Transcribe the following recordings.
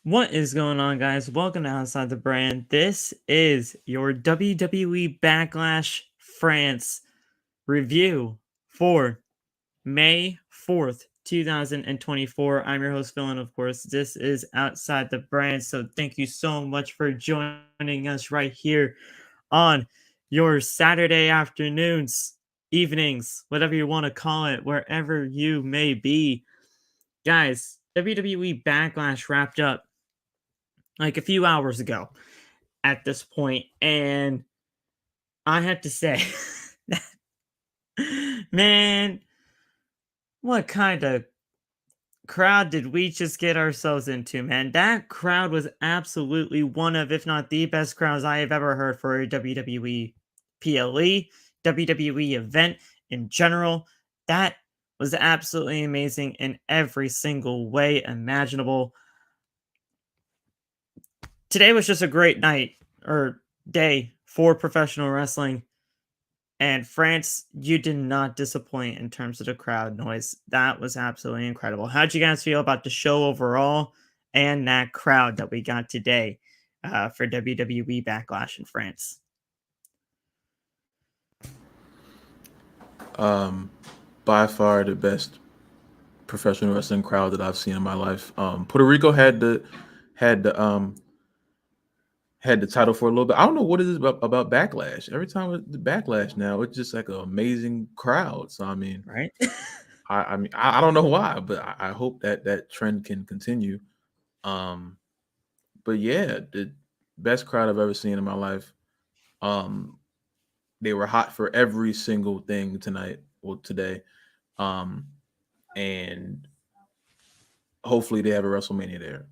What is going on, guys? Welcome to Outside the Brand. This is your WWE Backlash France review for May 4th, 2024. I'm your host, Phil, and of course, this is Outside the Brand. So thank you so much for joining us right here on your Saturday afternoons, evenings, whatever you want to call it, wherever you may be. Guys, WWE Backlash wrapped up like a few hours ago at this point, and I have to say, man, what kind of crowd did we just get ourselves into, man? That crowd was absolutely one of, if not the best crowds I have ever heard for a WWE PLE, WWE event in general. That was absolutely amazing in every single way imaginable. Today was just a great night or day for professional wrestling. And France, you did not disappoint in terms of the crowd noise. That was absolutely incredible. How'd you guys feel about the show overall and that crowd that we got today for WWE Backlash in France? By far the best professional wrestling crowd that I've seen in my life. Puerto Rico had the had the title for a little bit. I don't know what it is about Backlash. Every time with the Backlash now, it's just like an amazing crowd. So I mean, Right? I don't know why, but I hope that trend can continue. Um, but yeah, the best crowd I've ever seen in my life. Um, they were hot for every single thing tonight or today. Um, and hopefully they have a WrestleMania there.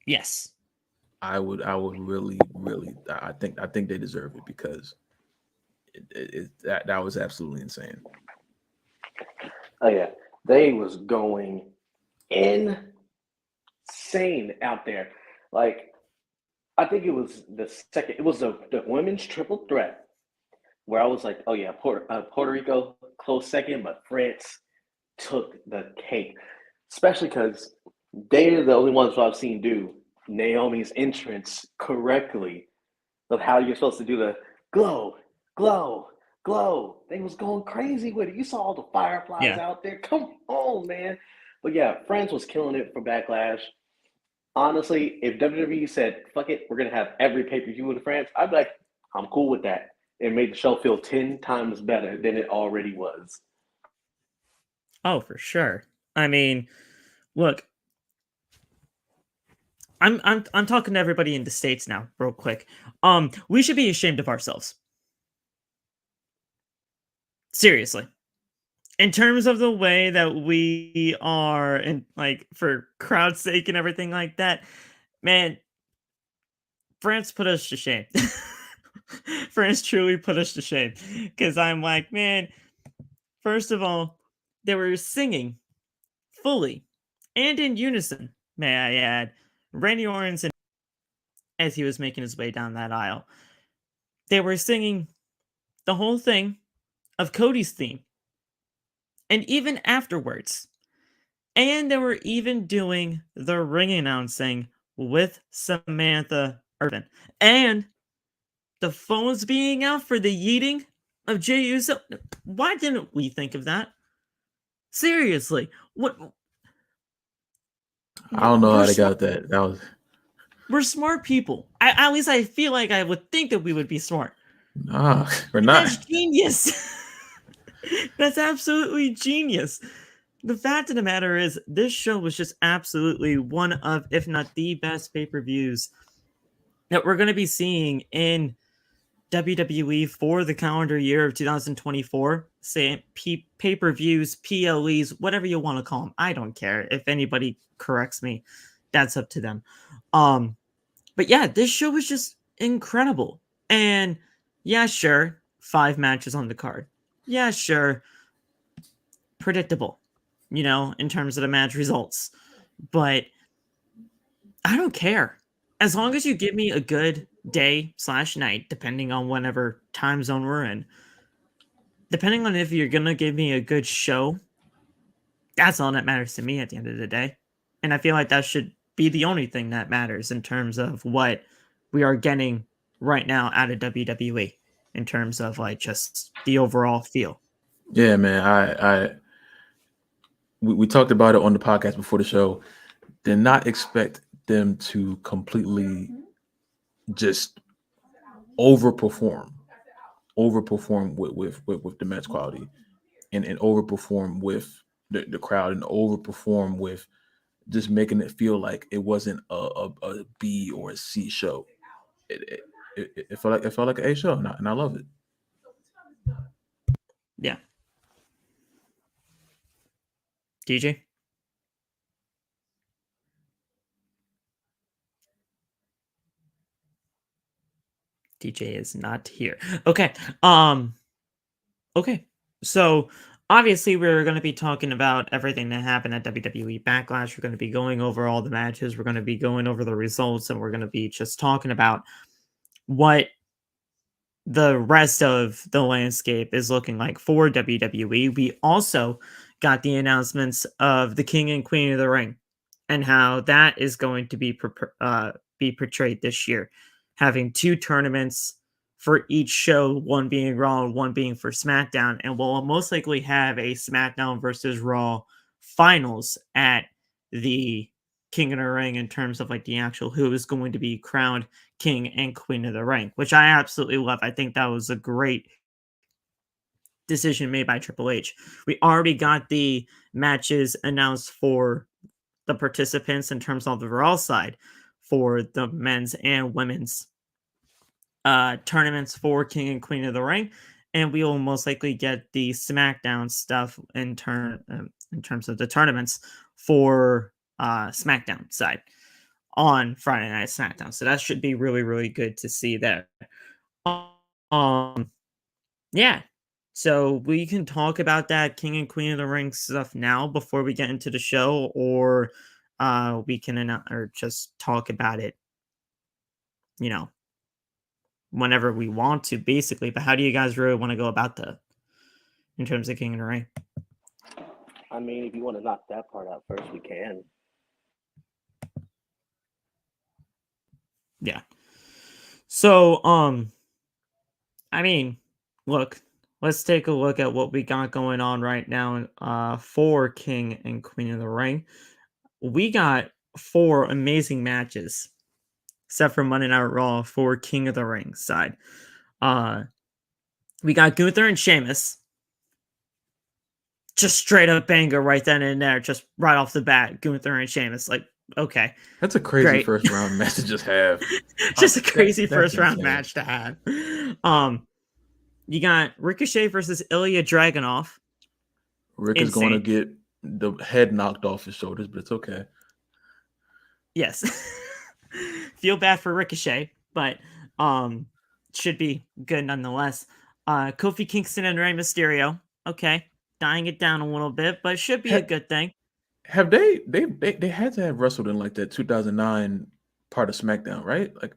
Yes. I would really, I think they deserve it because that was absolutely insane. Oh yeah, they was going insane out there. Like I think it was the second. It was the women's triple threat where I was like, oh yeah, Puerto Rico close second, but France took the cake, especially because they're the only ones who I've seen do Naomi's entrance correctly of how you're supposed to do the glow, glow, glow. They was going crazy with it. You saw all the fireflies Yeah. out there. Come on, man. But yeah, France was killing it for Backlash. Honestly, if WWE said, fuck it, we're going to have every pay-per-view in France, I'd be like, I'm cool with that. It made the show feel 10 times better than it already was. Oh, for sure. I mean, look, I'm talking to everybody in the States now, real quick. We should be ashamed of ourselves. Seriously. In terms of the way that we are and like for crowd's sake and everything like that, man, France put us to shame. France truly put us to shame. Because I'm like, man, first of all, they were singing fully and in unison, may I add, Randy Orton as he was making his way down that aisle. They were singing the whole thing of Cody's theme. And even afterwards, and they were even doing the ring announcing with Samantha Irvin. And the phones being out for the yeeting of Jey Uso. Why didn't we think of that? Seriously. What? I don't know how they Smart, got that. That was we're smart people. At least I feel like I would think that we would be smart. nah, we're And not. that's genius. That's absolutely genius. The fact of the matter is, this show was just absolutely one of, if not the best pay-per-views that we're going to be seeing in WWE for the calendar year of 2024. Say pay-per-views, PLEs, whatever you want to call them. I don't care. If anybody corrects me, that's up to them. But yeah, this show was just incredible. And yeah, sure, 5 matches on the card. Yeah, sure, predictable, in terms of the match results. But I don't care. As long as you give me a good day/night, depending on whatever time zone we're in, depending on if you're going to give me a good show, that's all that matters to me at the end of the day. And I feel like that should be the only thing that matters in terms of what we are getting right now out of WWE in terms of like just the overall feel. Yeah, man. We talked about it on the podcast before the show. Did not expect them to completely just overperform with the match quality and overperform with the crowd and overperform with just making it feel like it wasn't a B or a C show. It felt like an A show, and I love it. Yeah. DJ? DJ is not here. Okay. Okay. So obviously we're going to be talking about everything that happened at WWE Backlash. We're going to be going over all the matches. We're going to be going over the results, and we're going to be just talking about what the rest of the landscape is looking like for WWE. We also got the announcements of the King and Queen of the Ring and how that is going to be portrayed this year, having 2 tournaments for each show, one being Raw and one being for SmackDown, and we'll most likely have a SmackDown versus Raw finals at the King of the Ring in terms of like the actual who is going to be crowned King and Queen of the Ring, which I absolutely love. I think that was a great decision made by Triple H. We already got the matches announced for the participants in terms of the Raw side for the men's and women's tournaments for King and Queen of the Ring, and we will most likely get the SmackDown stuff in terms of the tournaments for SmackDown side on Friday Night SmackDown. So that should be really, really good to see there. Yeah. So we can talk about that King and Queen of the Ring stuff now before we get into the show, or we can or just talk about it, you know, whenever we want to, basically. But how do you guys really want to go about that in terms of King and the Ring? I mean, if you want to knock that part out first, we can. Yeah. So, I mean, look, let's take a look at what we got going on right now for King and Queen of the Ring. We got 4 amazing matches, except for Monday Night Raw for King of the Ring side. We got Gunther and Sheamus. Just straight up banger right then and there, just right off the bat. Gunther and Sheamus, like, okay. That's a crazy Great. first round match to just have. Just a crazy first round insane. match to have. You got Ricochet versus Ilya Dragunov. Rick is going to get the head knocked off his shoulders, but it's okay. Yes. Feel bad for Ricochet, but should be good nonetheless. Kofi Kingston and Rey Mysterio. Okay. Dying it down a little bit, but should be a good thing. Have they had to have wrestled in like that 2009 part of SmackDown, right? Like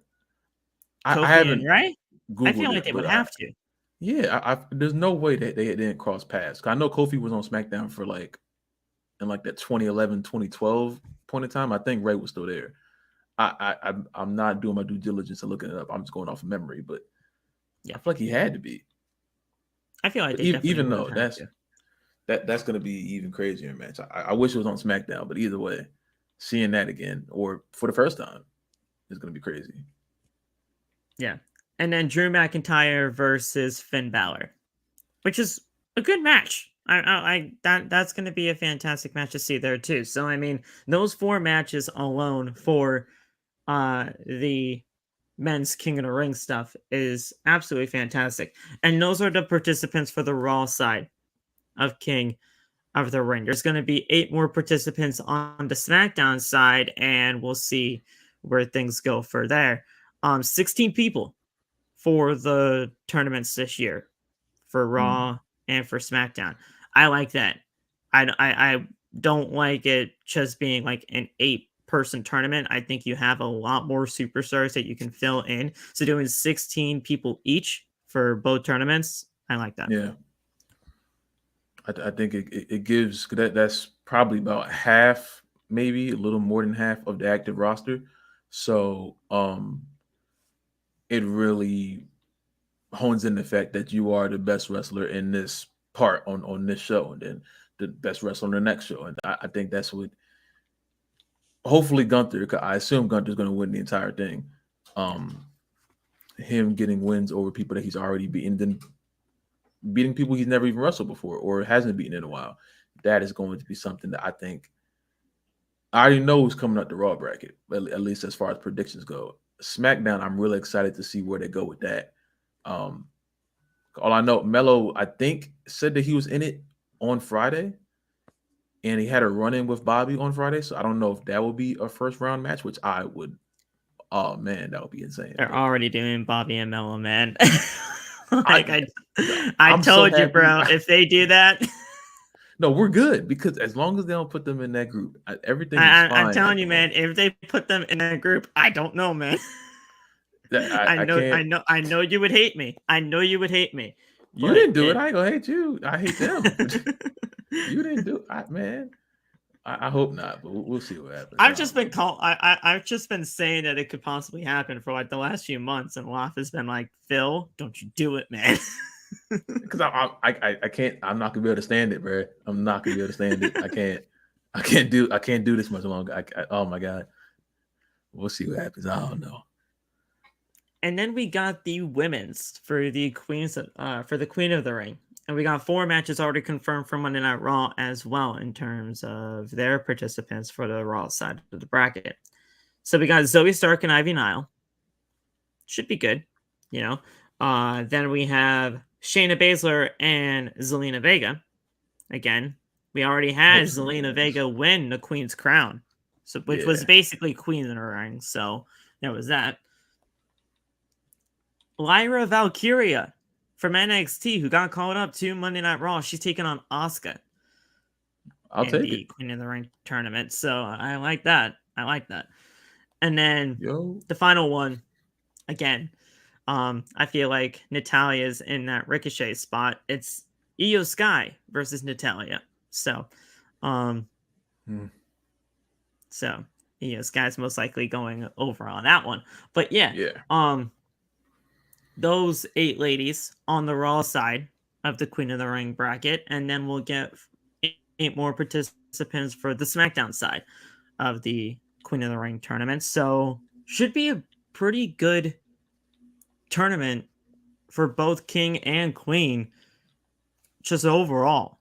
Kofi I haven't right? Googled I feel like it, they but would have to. Yeah, there's no way that they didn't cross paths. I know Kofi was on SmackDown for like in like that 2011, 2012 point in time. I think Ray was still there. I'm not doing my due diligence and looking it up. I'm just going off of memory, but yeah, I feel like he had to be. I feel like even though that's going to be even crazier match. I wish it was on SmackDown, but either way, seeing that again or for the first time is going to be crazy. Yeah. And then Drew McIntyre versus Finn Balor, which is a good match. That's going to be a fantastic match to see there too. So I mean, those 4 matches alone for the men's King of the Ring stuff is absolutely fantastic. And those are the participants for the Raw side of King of the Ring. There's going to be 8 more participants on the SmackDown side, and we'll see where things go for there. 16 people for the tournaments this year for Raw and for SmackDown. I like that. I don't like it just being like an 8-person tournament. I think you have a lot more superstars that you can fill in. So doing 16 people each for both tournaments, I like that. Yeah. I think it gives that's probably about half, maybe a little more than half of the active roster. So it really hones in the fact that you are the best wrestler in this part on this show, and then the best wrestler on the next show. And I think that's what hopefully Gunther, I assume Gunther's going to win the entire thing. Him getting wins over people that he's already beaten, then beating people he's never even wrestled before or hasn't beaten in a while. That is going to be something that I think I already know who's coming up the Raw bracket, at least as far as predictions go. SmackDown, I'm really excited to see where they go with that. All I know, Melo, I think, said that he was in it on Friday, and he had a run-in with Bobby on Friday, so I don't know if that will be a first-round match, which I would. Oh, man, that would be insane. They're already doing Bobby and Melo, man. I'm told so you, bro, happy. if they do that... No, we're good, because as long as they don't put them in that group, everything is fine. I'm telling you, man, if they put them in that group, I don't know, man. I know you would hate me. I know you would hate me. You didn't do it. I ain't gonna hate you. I hate them. You didn't do it, man. I hope not, but we'll see what happens. I've just been saying that it could possibly happen for like the last few months, and Waff has been like, Phil, don't you do it, man. Because I can't. I'm not gonna be able to stand it, bro. I'm not gonna be able to stand it. I can't do this much longer. Oh my god. We'll see what happens. I don't know. And then we got the women's for the Queen of the Ring. And we got 4 matches already confirmed for Monday Night Raw as well in terms of their participants for the Raw side of the bracket. So we got Zoe Stark and Ivy Nile. Should be good, you know. Then we have Shayna Baszler and Zelina Vega. Again, we already had Zelina Vega win the Queen's Crown, which was basically Queen in the Ring. So there was that. Lyra Valkyria from NXT, who got called up to Monday Night Raw. She's taking on Asuka. I'll take it. Queen of the Ring tournament. So I like that. And then the final one, again, I feel like Natalia's in that Ricochet spot. It's Io Sky versus Natalya. So, so Io Sky's most likely going over on that one. But those 8 ladies on the Raw side of the Queen of the Ring bracket, and then we'll get 8 more participants for the SmackDown side of the Queen of the Ring tournament. So should be a pretty good tournament for both King and Queen, just overall,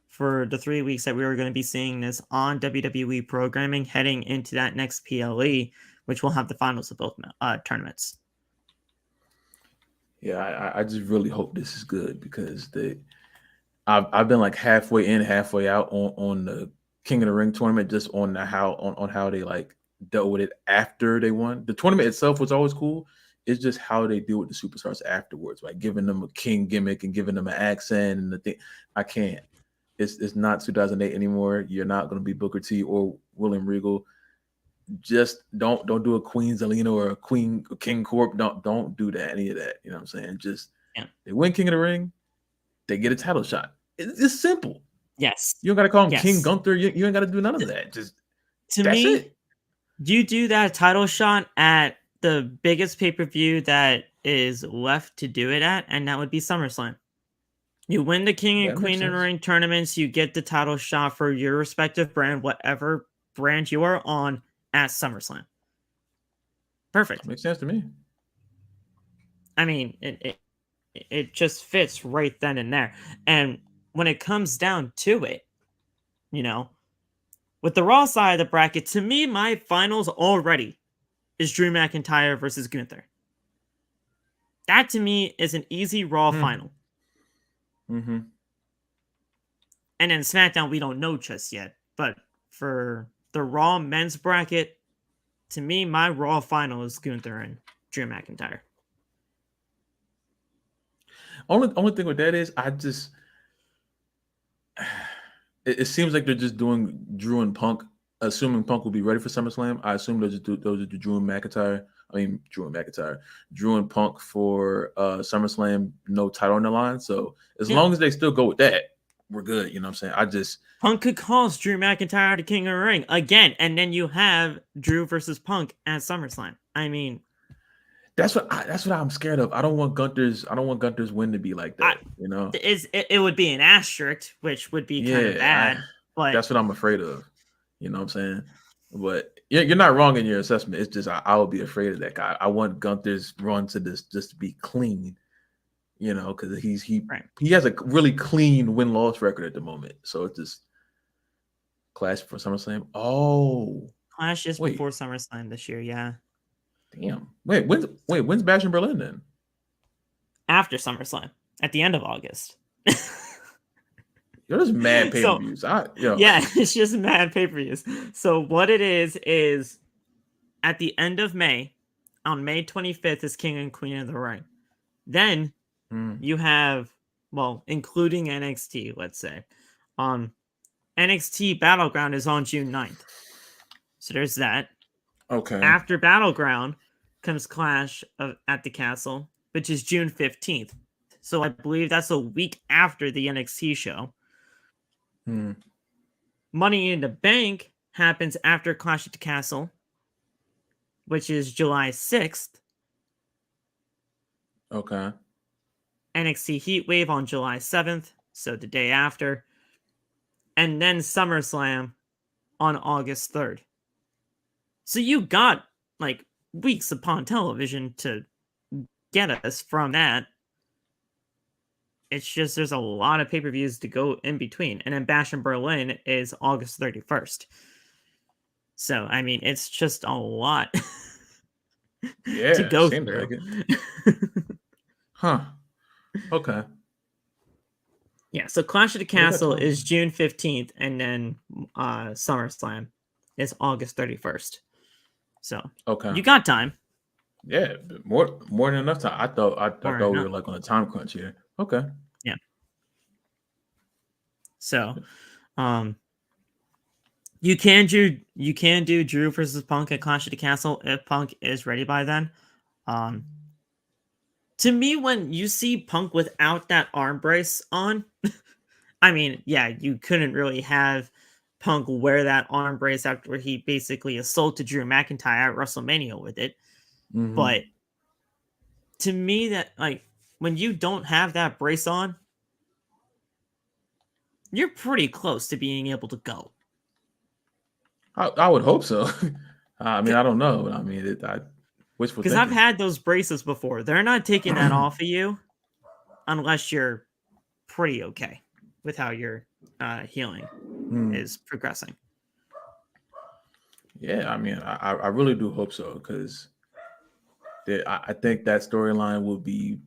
for the 3 weeks that we were going to be seeing this on WWE programming heading into that next PLE, which will have the finals of both tournaments. Yeah, I just really hope this is good, because I've been like halfway in, halfway out on the King of the Ring tournament, just on how they like dealt with it after they won. The tournament itself was always cool. It's just how they deal with the superstars afterwards, like giving them a king gimmick and giving them an accent and the thing. I can't. It's not 2008 anymore. You're not going to be Booker T or William Regal. Just don't do a Queen Zelina or a King Corp. Don't do that, any of that. You know what I'm saying? Just they win King of the Ring, they get a title shot. It's simple. Yes. You don't got to call him King Gunther. You ain't got to do none of that. Just that's it. You do that title shot at the biggest pay-per-view that is left to do it at, and that would be SummerSlam. You win the King and Queen of the Ring tournaments, you get the title shot for your respective brand, whatever brand you are on, at SummerSlam. Perfect. That makes sense to me. I mean, it just fits right then and there. And when it comes down to it, you know, with the Raw side of the bracket, to me, my finals already is Drew McIntyre versus Gunther. That to me is an easy Raw final. Mm-hmm. And then SmackDown, we don't know just yet. But for the Raw men's bracket, to me, my Raw final is Gunther and Drew McIntyre. Only thing with that is, it seems like they're just doing Drew and Punk, assuming Punk will be ready for SummerSlam. I assume those are Drew and Punk for SummerSlam, no title on the line. So as long as they still go with that, we're good. You know what I'm saying? Punk could cost Drew McIntyre to King of the Ring again, and then you have Drew versus Punk at SummerSlam. I mean, that's what I'm scared of. I don't want Gunther's win to be like that. You know, it would be an asterisk, which would be kind of bad. But that's what I'm afraid of. You know what I'm saying? But you're not wrong in your assessment. It's just I would be afraid of that guy. I want Gunther's run to this just to be clean. You know, because he has a really clean win-loss record at the moment. So it's just Clash for SummerSlam. Oh, Clash is before SummerSlam this year. Yeah. Damn. When's Bash in Berlin then? After SummerSlam, at the end of August. There's mad pay-per-views. Yeah, it's just mad pay-per-views. So what it is at the end of May, on May 25th is King and Queen of the Ring. Then you have, well, including NXT, let's say. NXT Battleground is on June 9th. So there's that. Okay. After Battleground comes Clash at the Castle, which is June 15th. So I believe that's a week after the NXT show. Money in the Bank happens after Clash at the Castle, which is July 6th. Okay. NXT Heatwave on July 7th, so the day after. And then SummerSlam on August 3rd. So you got like weeks upon television to get us from that. It's just there's a lot of pay-per-views to go in between. And then Bash in Berlin is August 31st. So, I mean, it's just a lot to go through. Huh. Okay. Yeah, so Clash of the Castle is June 15th, and then SummerSlam is August 31st. So, you got time. Yeah, more than enough time. I thought we were like on a time crunch here. Okay. Yeah. So, you can do Drew versus Punk at Clash of the Castle if Punk is ready by then. To me, when you see Punk without that arm brace on, I mean, yeah, you couldn't really have Punk wear that arm brace after he basically assaulted Drew McIntyre at WrestleMania with it. But to me, that like when you don't have that brace on, you're pretty close to being able to go. I would hope so. I mean, I don't know. I mean, because I've had those braces before. They're not taking that off of you unless you're pretty okay with how your healing is progressing. Yeah, I mean, I really do hope so because I think that storyline will be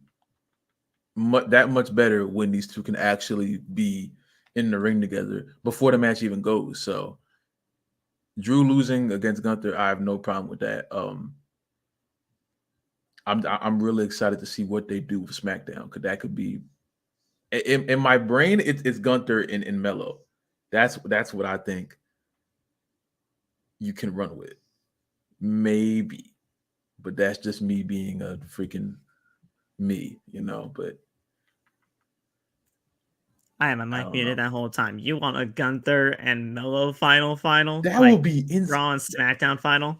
that much better when these two can actually be in the ring together before the match even goes. So Drew losing against Gunther, I have no problem with that. I'm really excited to see what they do with SmackDown because that could be in my brain. It's Gunther and Melo. That's what I think you can run with, maybe, but that's just me being a freaking me, you know. But I am a mic muted that whole time. You want a Gunther and Melo final? That will be Raw and SmackDown final.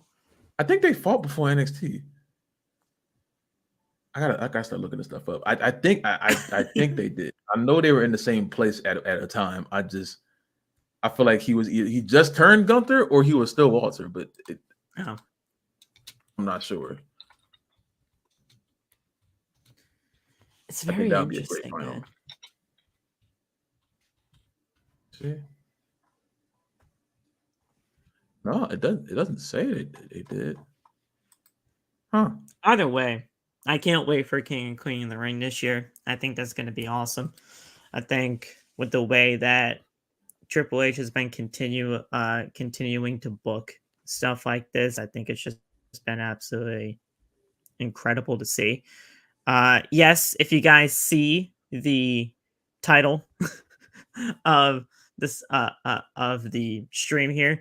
I think they fought before NXT. I gotta start looking this stuff up. I think think they did. I know they were in the same place at a time. I feel like he just turned Gunther or he was still Walter, but I'm not sure. It's very interesting. Man. See? No, it doesn't say they did. Huh. Either way, I can't wait for King and Queen in the Ring this year. I think that's going to be awesome. I think with the way that Triple H has been continuing to book stuff like this, I think it's just been absolutely incredible to see. Yes, if you guys see the title of this of the stream here,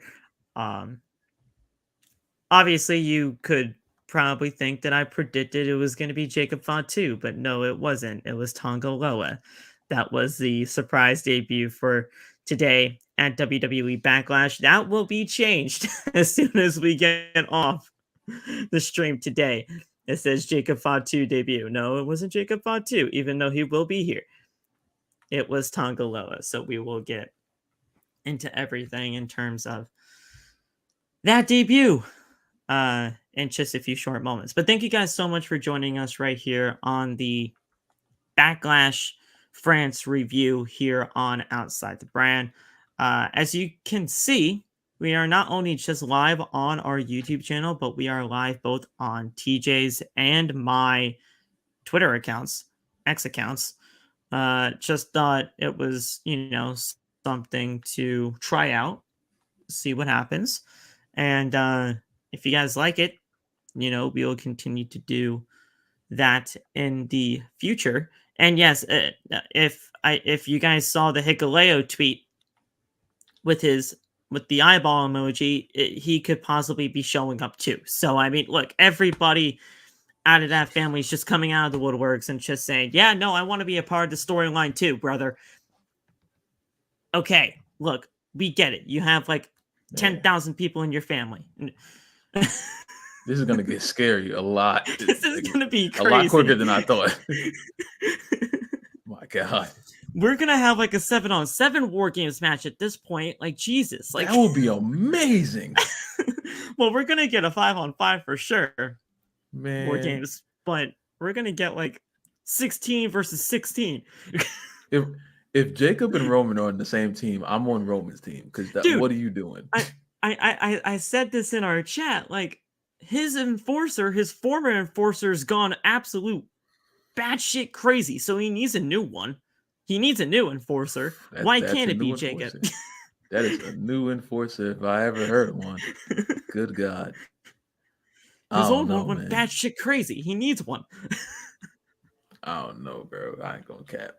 obviously you could probably think that I predicted it was going to be Jacob Fatu, but no, it wasn't. It was Tonga Loa. That was the surprise debut for today at WWE Backlash. That will be changed as soon as we get off the stream today. It says Jacob Fatu debut. No, it wasn't Jacob Fatu, even though he will be here. It was Tonga Loa. So we will get into everything in terms of that debut in just a few short moments. But thank you guys so much for joining us right here on the Backlash France review here on Outside the Brand. As you can see, we are not only just live on our YouTube channel, but we are live both on TJ's and my Twitter accounts, X accounts. Just thought it was, something to try out, see what happens. And if you guys like it, we will continue to do that in the future. And yes, if you guys saw the Hikuleo tweet with the eyeball emoji, he could possibly be showing up too. So I mean, look, everybody out of that family is just coming out of the woodworks and just saying, "Yeah, no, I want to be a part of the storyline too, brother." Okay, look, we get it. You have like 10,000 people in your family. This is gonna get scary a lot. This is gonna be crazy. A lot quicker than I thought. My God. We're gonna have like a 7-on-7 War Games match at this point. Like, Jesus. Like, that would be amazing. Well, we're gonna get a 5-on-5 for sure. Man. War Games, but we're gonna get like 16 versus 16. If Jacob and Roman are on the same team, I'm on Roman's team. Because what are you doing? I said this in our chat. Like, his former enforcer's gone absolute batshit crazy. So he needs a new one. He needs a new enforcer. Why can't it be Jacob? That is a new enforcer if I ever heard one. Good God. His old one went batshit crazy. He needs one. I don't know, bro. I ain't gonna cap.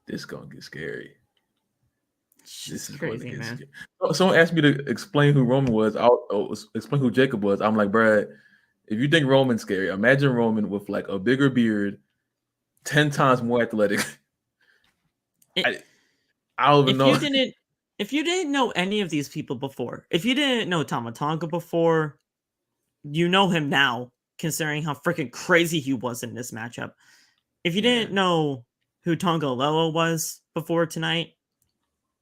This gonna get scary. This is crazy, man. Scary. Someone asked me to explain who Roman was. I'll explain who Jacob was. I'm like, Brad, if you think Roman's scary, imagine Roman with like a bigger beard, 10 times more athletic. I don't even know. If you didn't know any of these people before, if you didn't know Tama Tonga before, you know him now, considering how freaking crazy he was in this matchup. If you didn't know who Tonga Loa was before tonight,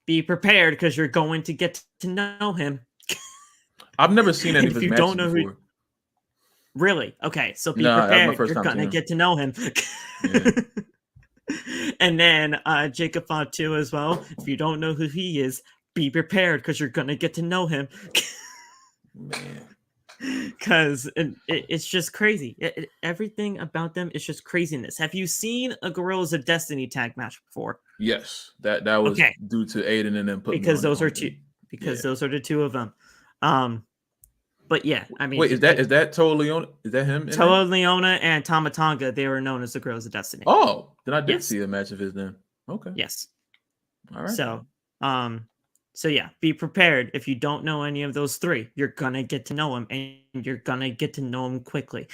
be prepared because you're going to get to know him. I've never seen any of his matches before. Really? Okay, so be prepared. You're gonna get to know him. Yeah. And then Jacob Fatu as well. If you don't know who he is, be prepared because you're gonna get to know him. Man. Because it's just crazy. Everything about them is just craziness. Have you seen a Guerrillas of Destiny tag match before? Yes, that was due to Aiden and then because those are two. Because those are the two of them. But yeah, I mean, wait, is that Toa Leona? Is that him? Toa Leona and Tama Tonga, they were known as the Guerrillas of Destiny. Oh, then I did see a match of his then. Okay. Yes. All right. So yeah, be prepared. If you don't know any of those three, you're gonna get to know them, and you're gonna get to know them quickly.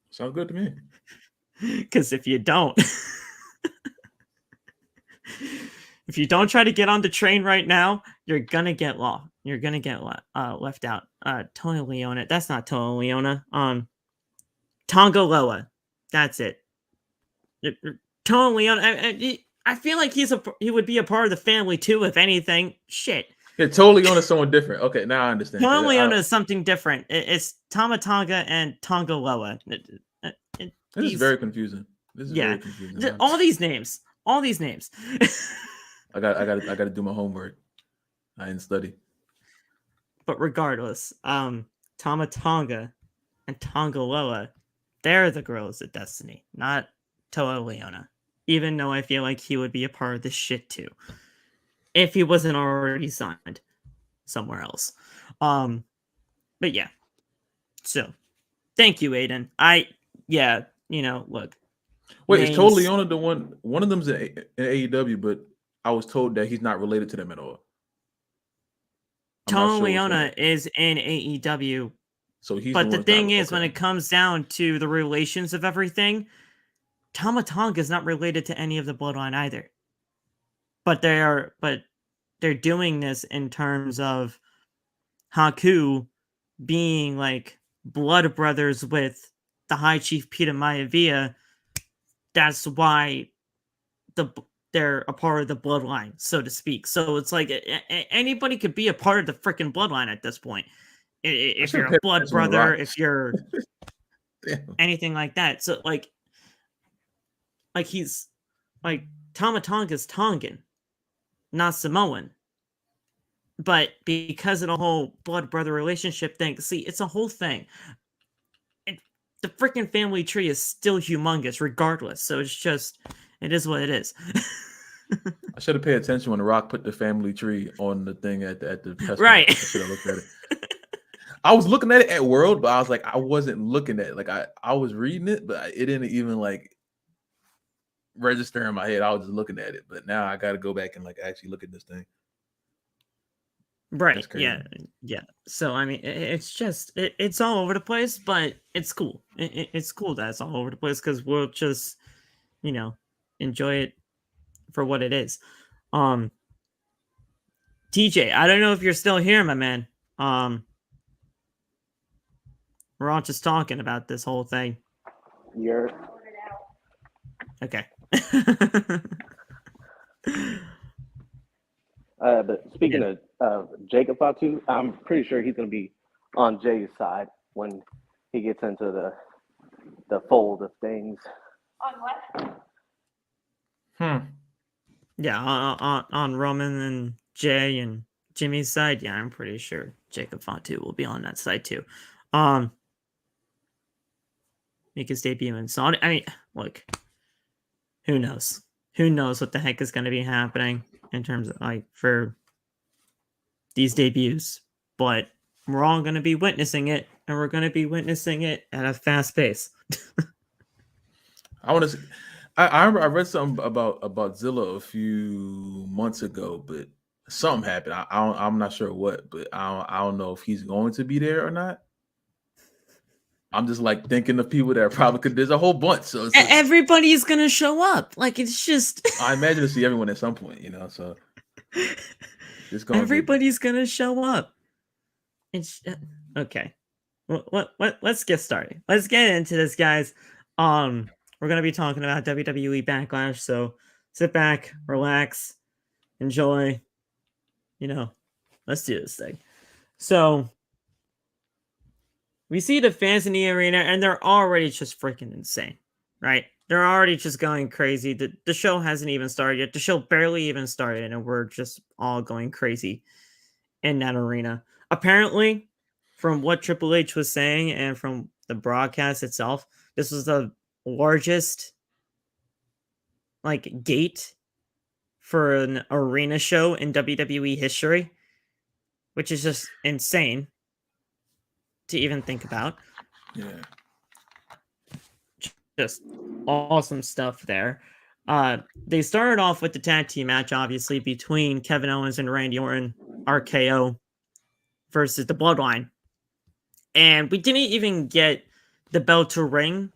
Sounds good to me. Because if you don't, if you don't try to get on the train right now, you're gonna get lost. You're gonna get left out. Toa Leona. That's not Toa Leona. Tonga Loa. That's it. Toa Leona. I feel like he would be a part of the family too, if anything. Shit. Yeah, Toa Leona is someone different. Okay, now I understand. Toa Leona is something different. It's Tama Tonga and Tonga Loa. This is very confusing. Very confusing. All these names. I got to do my homework. I didn't study. But regardless, Tama Tonga and Tonga Loa, they're the Guerrillas of Destiny, not Toa Leona. Even though I feel like he would be a part of this shit too, if he wasn't already signed somewhere else. But yeah. So, thank you, Aiden. Look. Wait, is Toa Leona the one? One of them's in AEW, but I was told that he's not related to them at all. Toa Leona is in AEW. So he's. But the thing is, when it comes down to the relations of everything, Tama Tonga is not related to any of the Bloodline either. But they're doing this in terms of Haku being like blood brothers with the High Chief Peter Maivia. That's why they're a part of the Bloodline, so to speak. So it's like anybody could be a part of the freaking Bloodline at this point. If you're a blood brother, if you're anything like that. So like he's like Tama Tonga's Tongan, not Samoan. But because of the whole blood brother relationship thing, see, it's a whole thing. The freaking family tree is still humongous regardless. So it's just, it is what it is. I should have paid attention when The Rock put the family tree on the thing at the press right. I should have looked at it. I was looking at it at World, but I was like, I wasn't looking at it. Like I was reading it, but it didn't even like register in my head. I was just looking at it. But now I got to go back and like actually look at this thing. Right. Yeah. So I mean, it's just it's all over the place, but it's cool. It's cool that it's all over the place because we'll just, enjoy it for what it is. TJ, I don't know if you're still here, my man. We're all just talking about this whole thing. You're okay. But speaking of Jacob Fatu, I'm pretty sure he's going to be on Jay's side when he gets into the fold of things. On what? Yeah, on Roman and Jay and Jimmy's side, yeah, I'm pretty sure Jacob Fatu will be on that side too. Make his debut in Saudi. I mean, look, who knows? Who knows what the heck is going to be happening in terms of like for these debuts, but we're all going to be witnessing it, and we're going to be witnessing it at a fast pace. I want to. I remember I read something about Zilla a few months ago, but something happened. I'm not sure what, but I don't know if he's going to be there or not. I'm just like thinking of people that probably could. There's a whole bunch, so it's everybody's gonna show up. Like it's just. I imagine to see everyone at some point, So everybody's gonna show up. It's okay. Let's get started. Let's get into this, guys. We're gonna be talking about WWE Backlash, so sit back, relax, enjoy. Let's do this thing. So we see the fans in the arena, and they're already just freaking insane, right? They're already just going crazy. The show hasn't even started yet. The show barely even started, and we're just all going crazy in that arena. Apparently, from what Triple H was saying and from the broadcast itself, this was the largest gate for an arena show in WWE history, which is just insane to even think about. Yeah. Just awesome stuff there. They started off with the tag team match, obviously, between Kevin Owens and Randy Orton, RKO, versus the Bloodline. And we didn't even get the bell to ring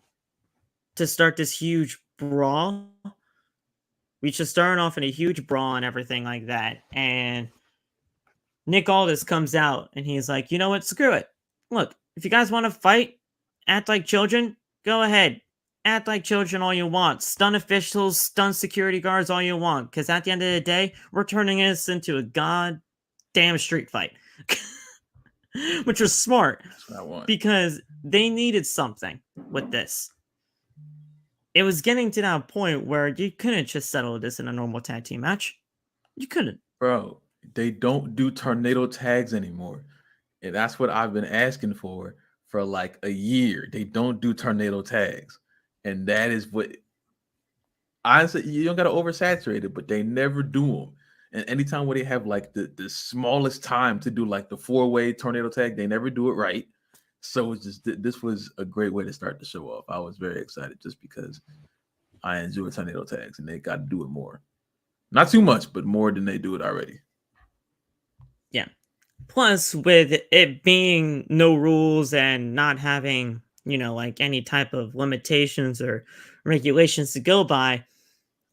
to start this huge brawl. We just started off in a huge brawl and everything like that. And Nick Aldis comes out and he's like, you know what? Screw it. Look, if you guys want to fight, act like children, go ahead. Act like children all you want. Stun officials, stun security guards all you want. Because at the end of the day, we're turning this into a goddamn street fight. Which was smart. That's what I want. Because they needed something with this. It was getting to that point where you couldn't just settle this in a normal tag team match. You couldn't. Bro, they don't do tornado tags anymore. And that's what I've been asking for like a year. They don't do tornado tags. And that is what, honestly, you don't got to oversaturate it, but they never do them. And anytime where they have like the smallest time to do like the 4-way tornado tag, they never do it right. So it's just, this was a great way to start the show off. I was very excited just because I enjoy tornado tags and they got to do it more. Not too much, but more than they do it already. Yeah. Plus, with it being no rules and not having, like any type of limitations or regulations to go by,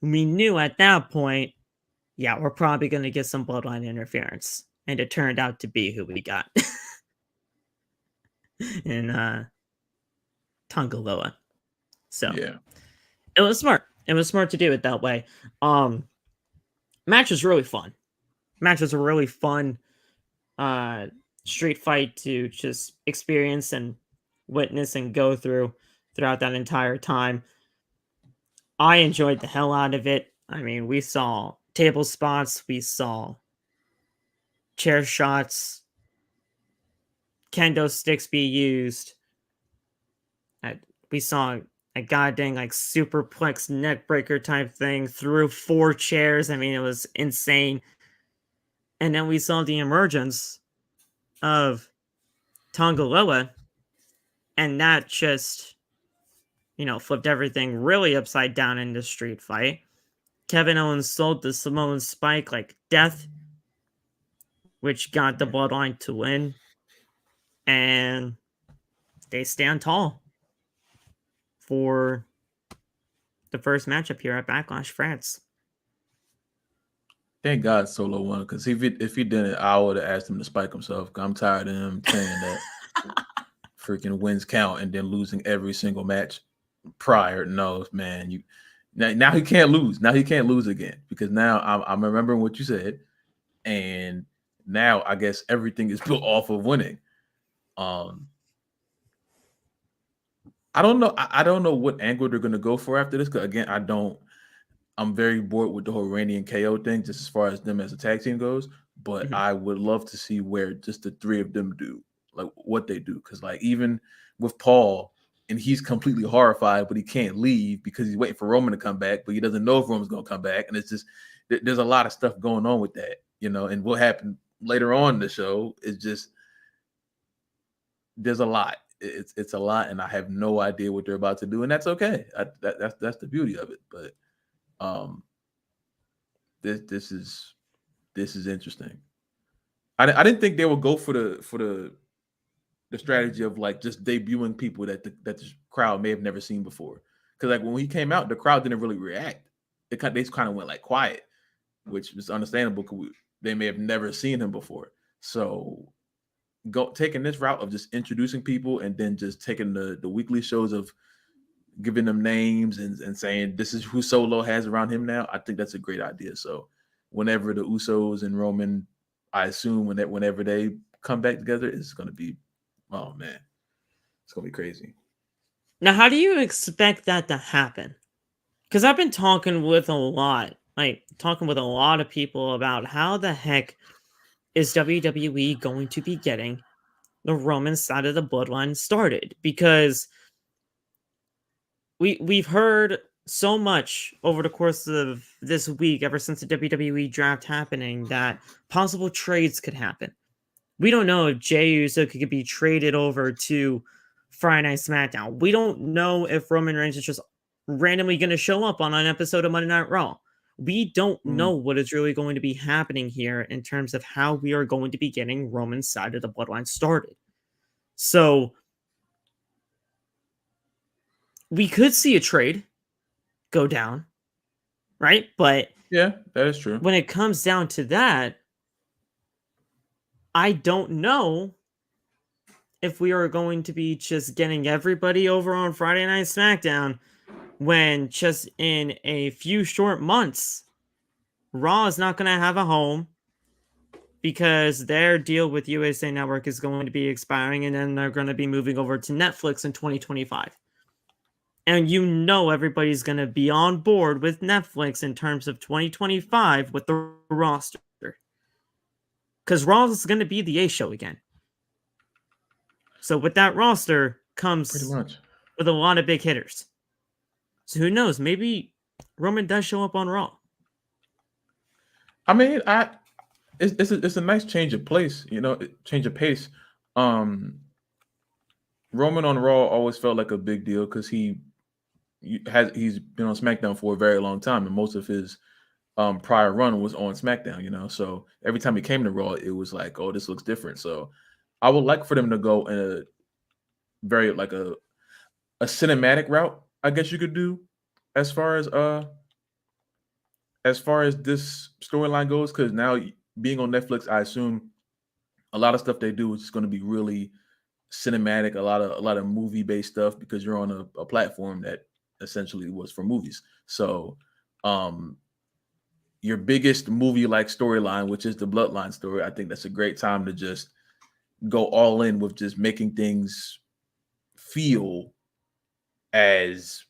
we knew at that point, yeah, we're probably going to get some bloodline interference. And it turned out to be who we got in Tonga. So Yeah. it was smart. It was smart to do it that way. Match was really fun. Match was a really fun street fight to just experience and witness and go throughout that entire time. I enjoyed the hell out of it. I mean, we saw table spots, we saw chair shots, kendo sticks be used. We saw a goddamn like superplex neck breaker type thing through 4 chairs. I mean, it was insane. And then we saw the emergence of Tonga, and that just, flipped everything really upside down in the street fight. Kevin Owens sold the Samoan Spike like death, which got the Bloodline to win. And they stand tall for the first matchup here at Backlash France. Thank God Solo won, because if he didn't, I would have asked him to spike himself. I'm tired of him saying that freaking wins count and then losing every single match prior. No, man, now he can't lose. Now he can't lose again, because now I'm remembering what you said, and now I guess everything is built off of winning. I don't know. I don't know what angle they're gonna go for after this. Because again, I'm very bored with the whole Randy and KO thing, just as far as them as a tag team goes. But I would love to see where just the 3 of them do, like what they do. Because like even with Paul, and he's completely horrified, but he can't leave because he's waiting for Roman to come back, but he doesn't know if Roman's gonna come back. And it's just there's a lot of stuff going on with that, And what happened later on in the show is just there's a lot. It's a lot, and I have no idea what they're about to do, and that's okay. That's the beauty of it. But this is interesting. I didn't think they would go for the strategy of like just debuting people that the crowd may have never seen before. Because like when he came out, the crowd didn't really react. They kind of went like quiet, which is understandable because they may have never seen him before. So taking this route of just introducing people and then just taking the weekly shows of giving them names and saying this is who Solo has around him now, I think that's a great idea. So whenever the Usos and Roman, I assume whenever they come back together, it's going to be, oh man, it's going to be crazy. Now, how do you expect that to happen? Because I've been talking with a lot of people about how the heck is WWE going to be getting the Roman side of the bloodline started, because we've heard so much over the course of this week, ever since the WWE draft happening, that possible trades could happen. We don't know if Jey Uso could be traded over to Friday Night SmackDown. We don't know if Roman Reigns is just randomly going to show up on an episode of Monday Night Raw. We don't know what is really going to be happening here in terms of how we are going to be getting Roman's side of the bloodline started. So we could see a trade go down, right? But yeah, that is true. When it comes down to that, I don't know if we are going to be just getting everybody over on Friday Night SmackDown when just in a few short months, Raw is not going to have a home because their deal with USA Network is going to be expiring, and then they're going to be moving over to Netflix in 2025. And everybody's going to be on board with Netflix in terms of 2025 with the roster. Because Raw is going to be the A show again. So with that roster comes pretty much with a lot of big hitters. So who knows? Maybe Roman does show up on Raw. I mean, it's a nice change of place, change of pace. Roman on Raw always felt like a big deal because he's been on SmackDown for a very long time, and most of his prior run was on SmackDown, so every time he came to Raw, it was like, oh, this looks different. So I would like for them to go in a very like a cinematic route, I guess you could do as far as this storyline goes, because now being on Netflix, I assume a lot of stuff they do is just going to be really cinematic, a lot of movie based stuff, because you're on a platform that essentially was for movies. So your biggest movie like storyline, which is the Bloodline story, I think that's a great time to just go all in with just making things feel as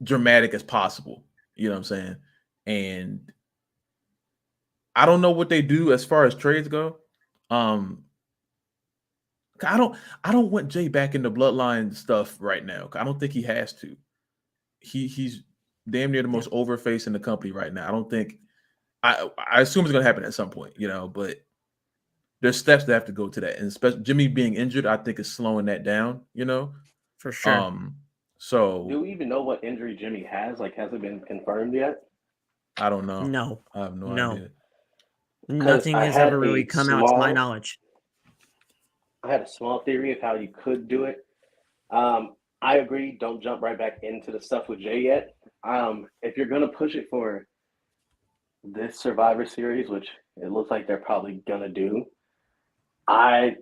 dramatic as possible. You know what I'm saying? And I don't know what they do as far as trades go. I don't want Jey back in the Bloodline stuff right now. I don't think he has to. He's damn near the most over face in the company right now. I don't think I assume it's gonna happen at some point, but there's steps that have to go to that. And especially Jimmy being injured, I think is slowing that down, For sure. So do we even know what injury Jimmy has? Like, has it been confirmed yet? I don't know. No. I have no idea. Nothing I has had ever really a come out to my small- knowledge. I had a small theory of how you could do it. I agree. Don't jump right back into the stuff with Jey yet. If you're gonna push it for this Survivor Series, which it looks like they're probably gonna do, I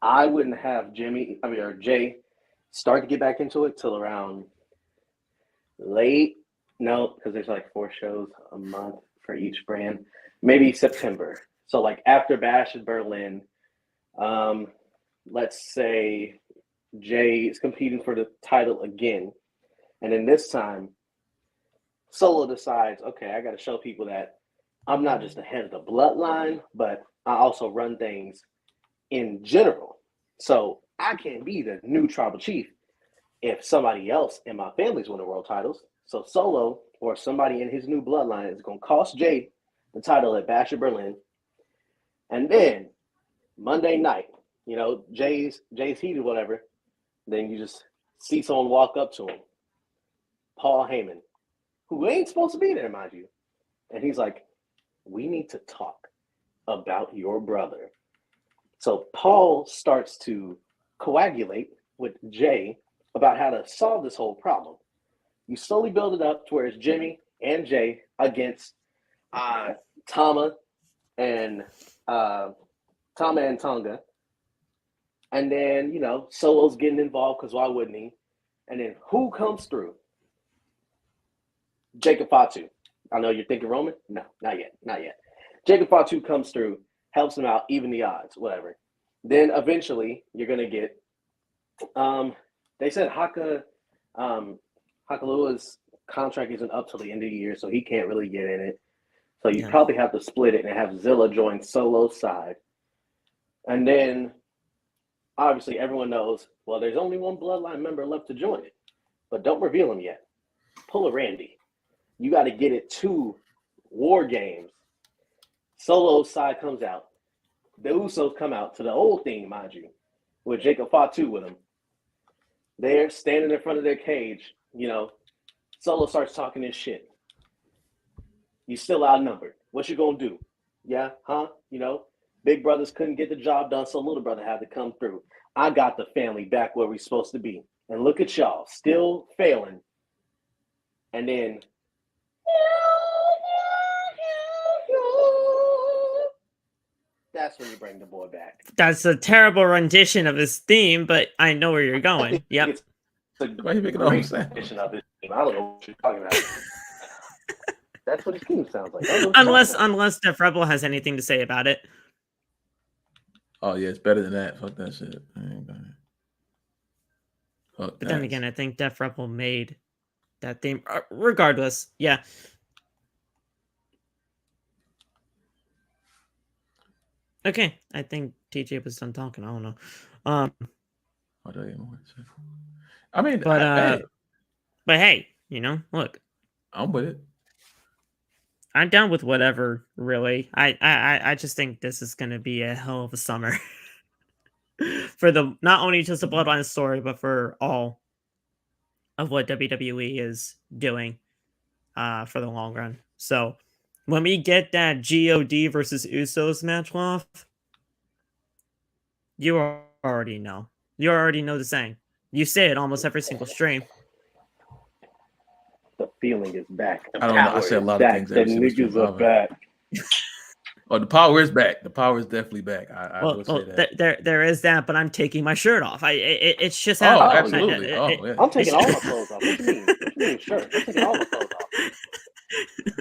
wouldn't have Jey start to get back into it till around late. No, because there's like 4 shows a month for each brand. Maybe September. So like after Bash in Berlin, let's say Jey is competing for the title again. And then this time, Solo decides, okay, I got to show people that I'm not just the head of the bloodline, but I also run things in general. So I can't be the new tribal chief if somebody else in my family's winning world titles. So Solo or somebody in his new bloodline is going to cost Jey the title at Bash in Berlin. And then Monday night, Jay's heated, whatever. Then you just see someone walk up to him, Paul Heyman, who ain't supposed to be there, mind you. And he's like, we need to talk about your brother. So Paul starts to coagulate with Jey about how to solve this whole problem. You slowly build it up to where it's Jimmy and Jey against Tama and Tonga. And then, Solo's getting involved because why wouldn't he? And then who comes through? Jacob Fatu. I know you're thinking Roman. No, not yet. Jacob Fatu comes through, helps him out, even the odds, whatever. Then eventually you're going to get, they said Hakalua's contract isn't up till the end of the year, so he can't really get in it. So you probably have to split it and have Zilla join Solo's side. And then, obviously, everyone knows, well, there's only one Bloodline member left to join it. But don't reveal him yet. Pull a Randy. You got to get it to War Games. Solo's side comes out. The Usos come out to the old thing, mind you, with Jacob Fatu with them. They're standing in front of their cage. Solo starts talking this shit. You still outnumbered. What you gonna do? Yeah, huh? Big brothers couldn't get the job done, so little brother had to come through. I got the family back where we're supposed to be. And look at y'all, still failing. And then that's when you bring the boy back. That's a terrible rendition of his theme, but I know where you're going. Yep. Why are you making all Great sense? rendition of his theme. I don't know what you're talking about. That's what his theme sounds like. Unless Def Rebel has anything to say about it. Oh yeah, it's better than that. Fuck that shit. But then again, I think Def Rebel made that theme. Regardless, yeah. Okay, I think TJ was done talking. I don't know. I mean, but hey, look, I'm with it. I'm down with whatever. Really, I just think this is going to be a hell of a summer for not only just the Bloodline story, but for all of what WWE is doing for the long run. So when we get that God versus Usos match off, you already know. You already know the saying. You say it almost every single stream. The feeling is back. The I don't know. I power say a is lot of back. things The every single niggas stream. are back. Oh, the power is back. The power is definitely back. I will say that. There is that, but I'm taking my shirt off. It's just Oh, happening. absolutely. Yeah. I'm taking all my clothes off. What you mean? What you mean, shirt? I'm taking all my clothes off.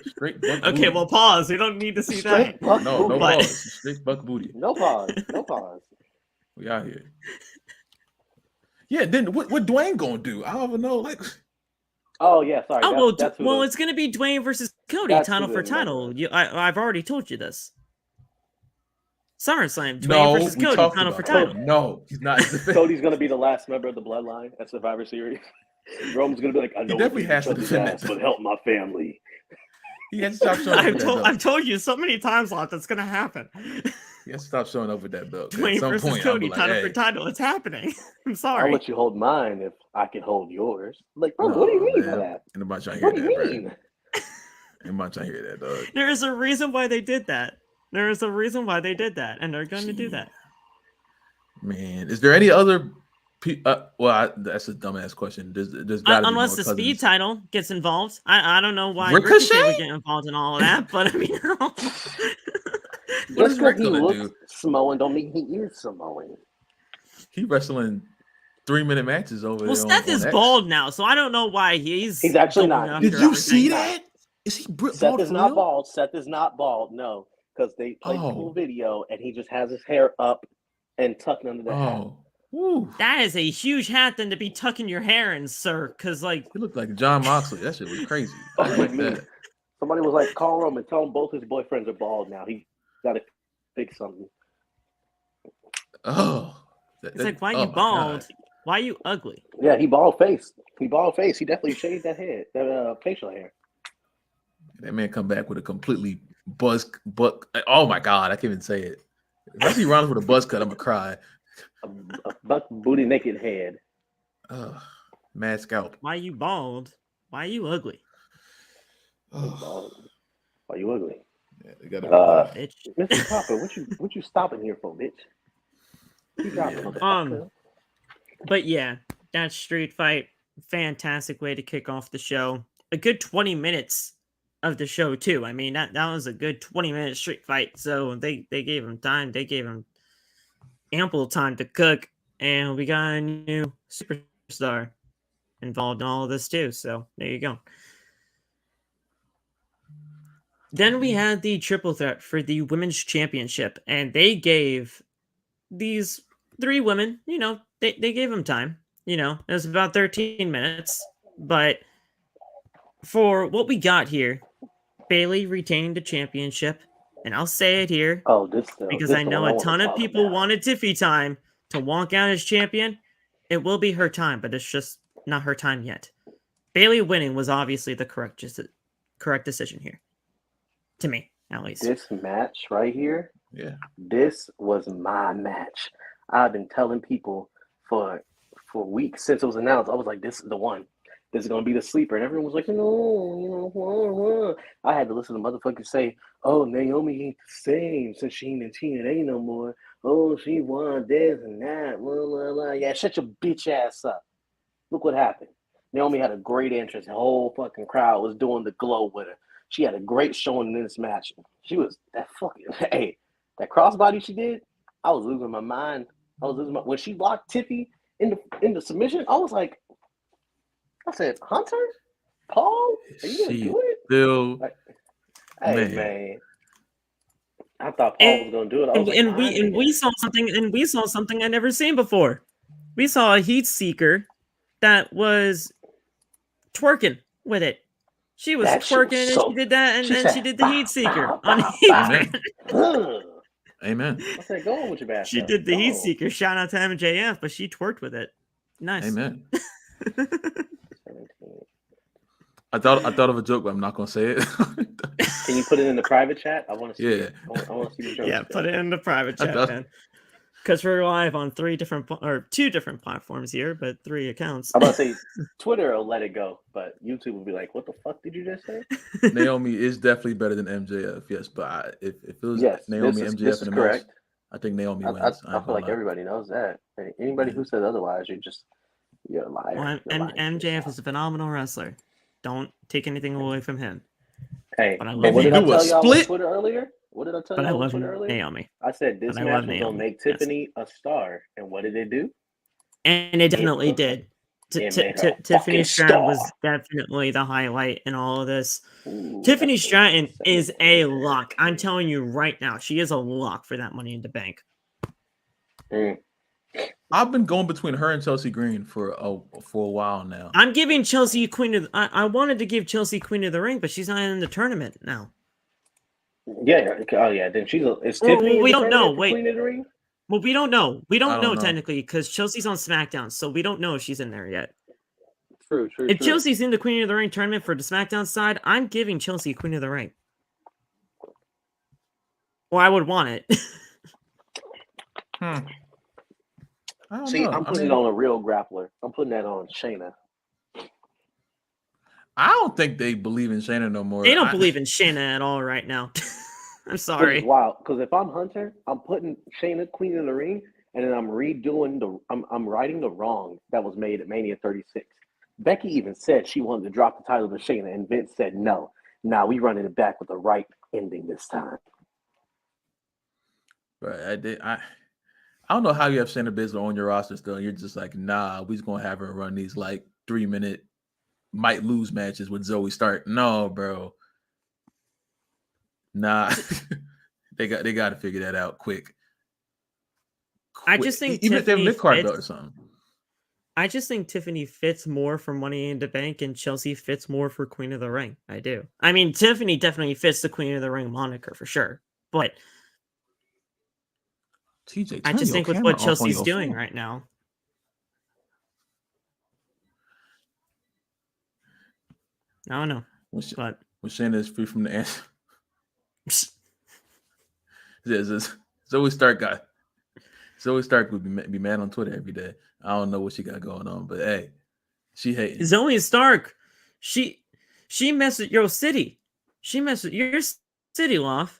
Straight buck Okay, booty. well, pause. We don't need to see Straight that. buck No booty. pause. Straight buck booty. No pause. No pause. We out here. Yeah, then what Dwayne gonna do? I don't even know. Like, Oh yeah, sorry. Oh That's well, it's gonna be Dwayne versus Cody, that's title who for the title. number. I've already told you this. SummerSlam, Dwayne no, versus we Cody, talked title about for that. title. No, he's not. Cody's gonna be the last member of the Bloodline at Survivor Series. Roman's gonna be like, I know definitely has to his defend ass, that. but help my family. He has to stop showing up with that belt. I've told you so many times, Lot, that's gonna happen. He has to stop showing up with that belt. At Dwayne some versus point, Cody, I'm like, title hey, for title. It's happening. I'm I'll sorry. let you hold mine if I can hold yours. Like, bro, no, what do you mean man. by that? Ain't nobody trying to What hear do that, you bro. mean? Ain't nobody trying to hear that, dog. There is a reason why they did that. There is a reason why they did that, and they're going to do that. Man, is there any other? That's a dumbass question. There's got to be Unless more the cousins. speed title gets involved. I don't know why Ricochet? Ricochet would get involved in all of that, but I mean, What Just is Rick because he gonna looks do? Samoan don't mean he is Samoan. He wrestling 3-minute matches over well, there. Seth on is X. bald now, so I don't know why he's actually going not. after Did you everything. see that? Is he bald Seth is for not real? bald. Seth is not bald. No, because they played the full video and he just has his hair up and tucked under the hat. Oh, woo. That is a huge hat then to be tucking your hair in, sir. Because like He looked like John Moxley. That shit was crazy. I didn't like that. Somebody was like, call Roman, tell him both his boyfriends are bald now. He got to fix something. Oh, it's like, why oh you my bald? God. Why you ugly? Yeah, he bald face. He definitely shaved that head, that facial hair. That man come back with a completely buzz. Oh my God, I can't even say it. If I see Rollins with a buzz cut, I'm gonna cry. A buck booty naked head. Mad scalp. Why you bald? Why you ugly? Oh. Why you ugly? Yeah, they gotta, Bitch. Mr. Copper, what you stopping here for, bitch? You dropping, motherfucker. But yeah, that street fight, fantastic way to kick off the show. A good 20 minutes of the show too. I mean, that was a good 20-minute street fight. So they gave him time. They gave him ample time to cook, and we got a new superstar involved in all of this too. So there you go. Then we had the triple threat for the women's championship, and they gave these 3 women, they gave them time. It was about 13 minutes, but for what we got here, Bayley retained the championship, and I'll say it here because I know a ton of people wanted Tiffy time to walk out as champion. It will be her time, but it's just not her time yet. Bayley winning was obviously the correct decision here, to me at least. This match right here, yeah, this was my match. I've been telling people for weeks since it was announced. I was like, this is the one. This is going to be the sleeper. And everyone was like, no. I had to listen to motherfuckers say, oh, Naomi ain't the same since she ain't in TNA no more. Oh, she won this and that. Blah, blah, blah. Yeah, shut your bitch ass up. Look what happened. Naomi had a great entrance. The whole fucking crowd was doing the glow with her. She had a great showing in this match. She was that crossbody she did, I was losing my mind. When she blocked Tiffy in the submission, I was like, I said, Hunter? Paul? Are you gonna do it? Still, like, hey man. I thought Paul was gonna do it. I was we saw something I'd never seen before. We saw a heat seeker that was twerking with it. She was twerking and she did that, and then she did the heat seeker on heat. Amen. I said, go on with your bad She did the heat seeker. Shout out to MJF, but she twerked with it. Nice. Amen. I thought of a joke, but I'm not gonna say it. Can you put it in the private chat? I want to see. Yeah. It. I want to see the joke. Yeah, put it in the private chat, man. Because we're live on 2 different platforms here, but 3 accounts. I'm about to say Twitter will let it go, but YouTube will be like, "What the fuck did you just say?" Naomi is definitely better than MJF, yes. But if it was Naomi MJF in the correct. match, I think Naomi wins. I feel like everybody knows that. Anybody who says otherwise, you're just You're a liar. Well, You're lying to MJF yourself. is a phenomenal wrestler. Don't take anything away from him. Hey, But I but love what did I Do a tell y'all on split? Twitter earlier? What did I tell But I y'all on love Twitter earlier? Naomi. I said this But I love match was gonna Naomi. make Yes. Tiffany a star, and what did it do? And it definitely did. It made her a Tiffany fucking Stratton was star. definitely the highlight in all of this. Ooh, Tiffany that's Stratton what is I'm saying. a lock. I'm telling you right now, she is a lock for that Money in the Bank. I've been going between her and Chelsea Green for a while now. I'm giving Chelsea Queen of. I wanted to give Chelsea Queen of the Ring, but she's not in the tournament now. Yeah. Oh yeah. Then she's is Well, Tiffany in we the don't know. tournament for Wait. Queen of the Ring? Well, we don't know. We don't I know don't know. technically because Chelsea's on SmackDown, so we don't know if she's in there yet. True. If Chelsea's in the Queen of the Ring tournament for the SmackDown side, I'm giving Chelsea Queen of the Ring. Or I would want it. I don't See, know. I'm putting it on a real grappler. I'm putting that on Shayna. I don't think they believe in Shayna no more. They don't believe in Shayna at all right now. I'm It's sorry. wild because if I'm Hunter, I'm putting Shayna Queen of the Ring, and then I'm redoing I'm righting the wrong that was made at Mania 36. Becky even said she wanted to drop the title to Shayna, and Vince said no. Now we running it back with the right ending this time. But I don't know how you have Shayna Baszler on your roster still, and you're just like, nah, we just gonna have her run these like 3-minute might lose matches with Zoe Stark. No, bro. Nah. they got to figure that out quick. I just think even if they have Tiffany mid-card fits- or something. I just think Tiffany fits more for Money in the Bank and Chelsea fits more for Queen of the Ring. I do. I mean, Tiffany definitely fits the Queen of the Ring moniker for sure. But TJ, I turn just your think with camera what off on Chelsea's your doing phone. right now. I don't know. But When Shayna is free from the answer. Zoe Stark would be mad on Twitter every day. I don't know what she got going on, but hey, she hating. Zoe Stark, she messed with your city. She messed with your city, Loft.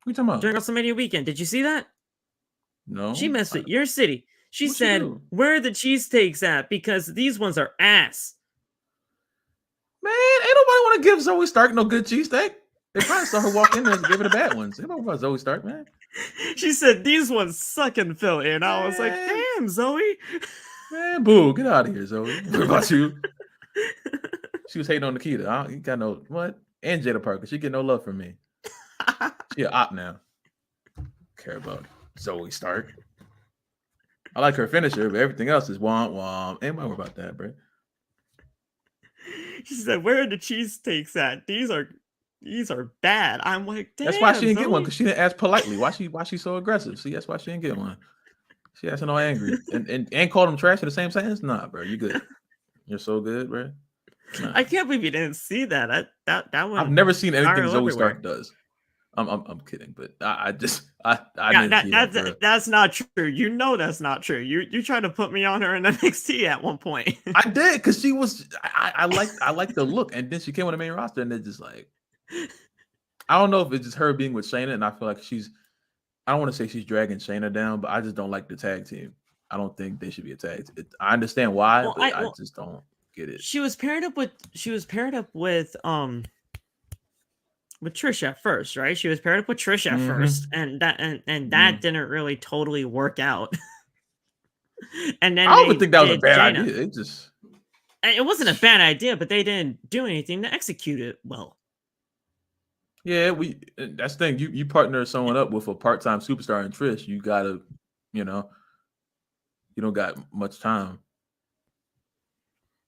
What you talking about? During WrestleMania weekend. Did you see that? No. She messed with your city. She What'd she said, do? where are the cheesesteaks at? Because these ones are ass. Man, ain't nobody want to give Zoe Stark no good cheesesteak. They probably saw her walk in there and give her the bad ones. Ain't nobody about Zoe Stark, man. She said, these ones suck in Philly. And I was like, Man. damn, Zoe. Man, boo, get out of here, Zoe. What about you? She was hating on Nikita. You got no what? And Jada Parker. She get no love from me. She an op now. Care about Zoe Stark. I like her finisher, but everything else is womp womp. Ain't worry about that, bro. She said, where are the cheesesteaks at? These are bad. I'm like, damn. That's why she didn't get Zoe. one, because she didn't ask politely. Why she so aggressive? See, that's why she didn't get one. She asking all angry and called him trash in the same sentence. Nah, bro, you good. You're so good, bro. Nah. I can't believe you didn't see that. That one. I've never seen anything viral Zoe everywhere. Stark does. I'm kidding, but I didn't see that, bro. That's not true. You know that's not true. You tried to put me on her in NXT at one point. I did, because she was I like the look, and then she came on the main roster, and it's just like, I don't know if it's just her being with Shayna, and I feel like I don't want to say she's dragging Shayna down, but I just don't like the tag team. I don't think they should be a tag team. I understand why, but I just don't get it. She was paired up with Trish at first, right? She was paired up with Trish at first, and that didn't really totally work out. And then I don't even think that was a bad idea. It wasn't a bad idea, but they didn't do anything to execute it well. Yeah, that's the thing. You partner someone up with a part-time superstar in Trish, you gotta, you don't got much time.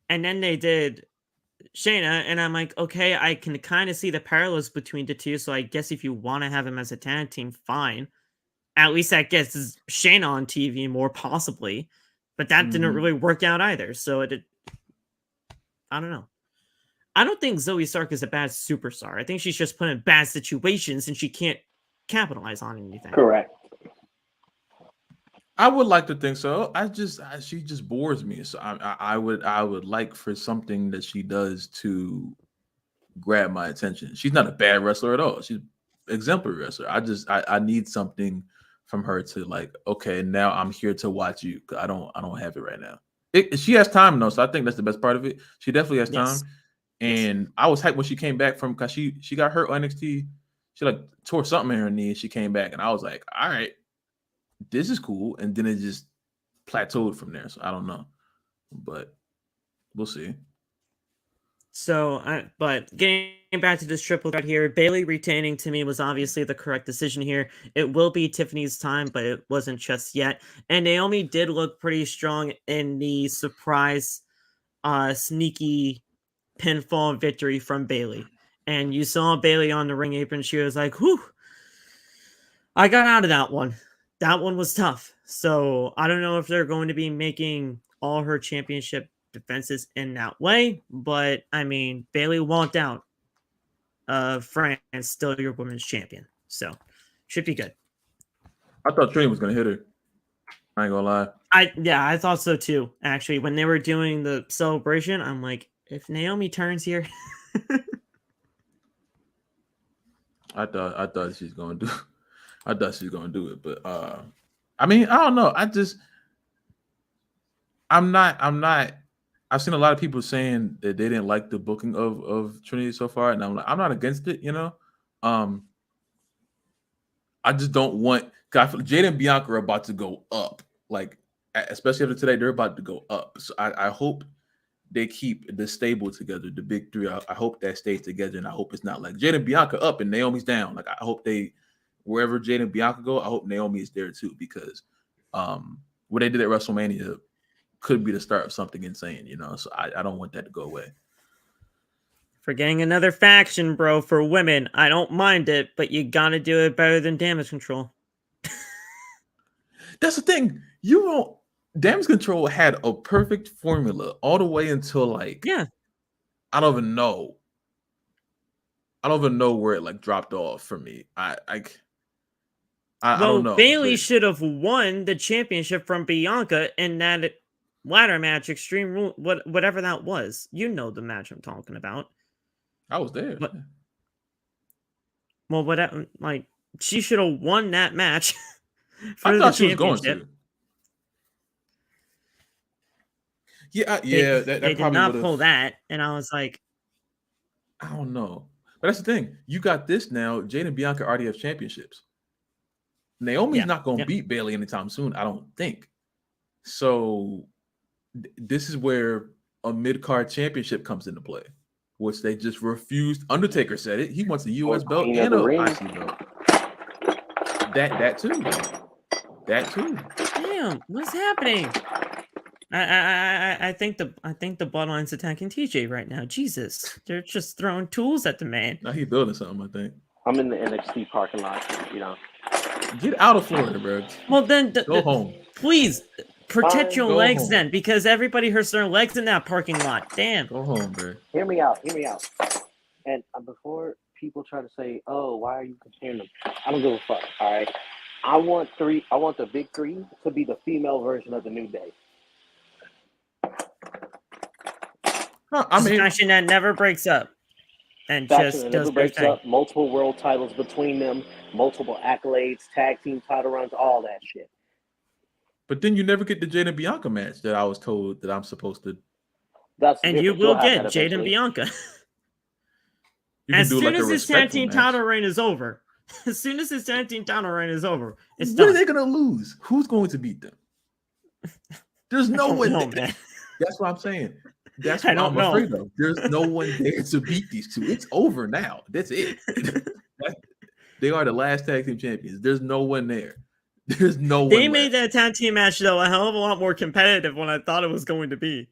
And then they did Shayna, and I'm like, okay, I can kind of see the parallels between the two. So I guess if you want to have him as a tag team, fine. At least that gets Shayna on TV more possibly. But that didn't really work out either. So I don't know. I don't think Zoe Stark is a bad superstar. I think she's just put in bad situations and she can't capitalize on anything. Correct. I would like to think so. She just bores me. So I would like for something that she does to grab my attention. She's not a bad wrestler at all. She's an exemplary wrestler. I need something from her to like, okay, now I'm here to watch you. I don't have it right now. She has time though, so I think that's the best part of it. She definitely has time. Yes. And I was hyped when she came back because she got hurt on NXT. She like tore something in her knee and she came back. And I was like, all right, this is cool. And then it just plateaued from there. So I don't know. But we'll see. So, but getting back to this triple threat here, Bayley retaining to me was obviously the correct decision here. It will be Tiffany's time, but it wasn't just yet. And Naomi did look pretty strong in the surprise, sneaky pinfall victory from Bayley. And you saw Bayley on the ring apron. She was like, whew, I got out of that one. That one was tough. So I don't know if they're going to be making all her championship defenses in that way, but I mean, Bayley walked out of France, still your women's champion, so should be good. I thought Trini was gonna hit her. I ain't gonna lie. I thought so too. Actually, when they were doing the celebration, I'm like, if Naomi turns here, I thought she's gonna do. I thought she's gonna do it, but I mean, I don't know. I'm not. I've seen a lot of people saying that they didn't like the booking of Trinity so far, and I'm like, I'm not against it, you know. I just don't want. Cause I feel Jade and Bianca are about to go up, like especially after today, they're about to go up. So I hope they keep the stable together, the big three. I hope that stays together, and I hope it's not like Jade and Bianca up and Naomi's down. Like I hope they, wherever Jade and Bianca go, I hope Naomi is there too, because what they did at WrestleMania could be the start of something insane, you know. So I don't want that to go away. for getting another faction, bro, for women, I don't mind it, but you gotta do it better than Damage Control. That's the thing. You don't. Damage Control had a perfect formula all the way until like I don't even know where it like dropped off for me. I don't know. Bayley should have won the championship from Bianca in that ladder match, Extreme Rule, whatever that was. You know the match I'm talking about. I was there. But, well, whatever. Like she should have won that match. I thought she was going to. Yeah. They did not pull that, and I was like, I don't know. But that's the thing. You got this now. Jade and Bianca already have championships. Naomi's not going to beat Bayley anytime soon, I don't think. So this is where a mid-card championship comes into play, which they just refused. Undertaker said it. He wants a U.S. belt and a IC belt. That too. That too. Damn, what's happening? I think the Bloodline's attacking TJ right now. Jesus, they're just throwing tools at the man. Now he's building something, I think. I'm in the NXT parking lot, you know. Get out of Florida, bro. Well, then go home. Please protect your legs then, because everybody hurts their legs in that parking lot. Damn. Go home, bro. Hear me out. And before people try to say, "Oh, why are you comparing them?" I don't give a fuck. All right. I want the big three to be the female version of the New Day. I mean, faction that never breaks up, and just does breaks up. Multiple world titles between them, multiple accolades, tag team title runs, all that shit. But then you never get the Jade and Bianca match that I was told that I'm supposed to. And you will get Jade and Bianca. As soon as this tag team title reign is over, it's done. What are they gonna lose? Who's going to beat them? There's no one. Man. That's what I'm saying. That's what I'm afraid of. There's no one there to beat these two. It's over now. That's it. They are the last tag team champions. There's no one there. There's no one. They made that tag team match though a hell of a lot more competitive than I thought it was going to be.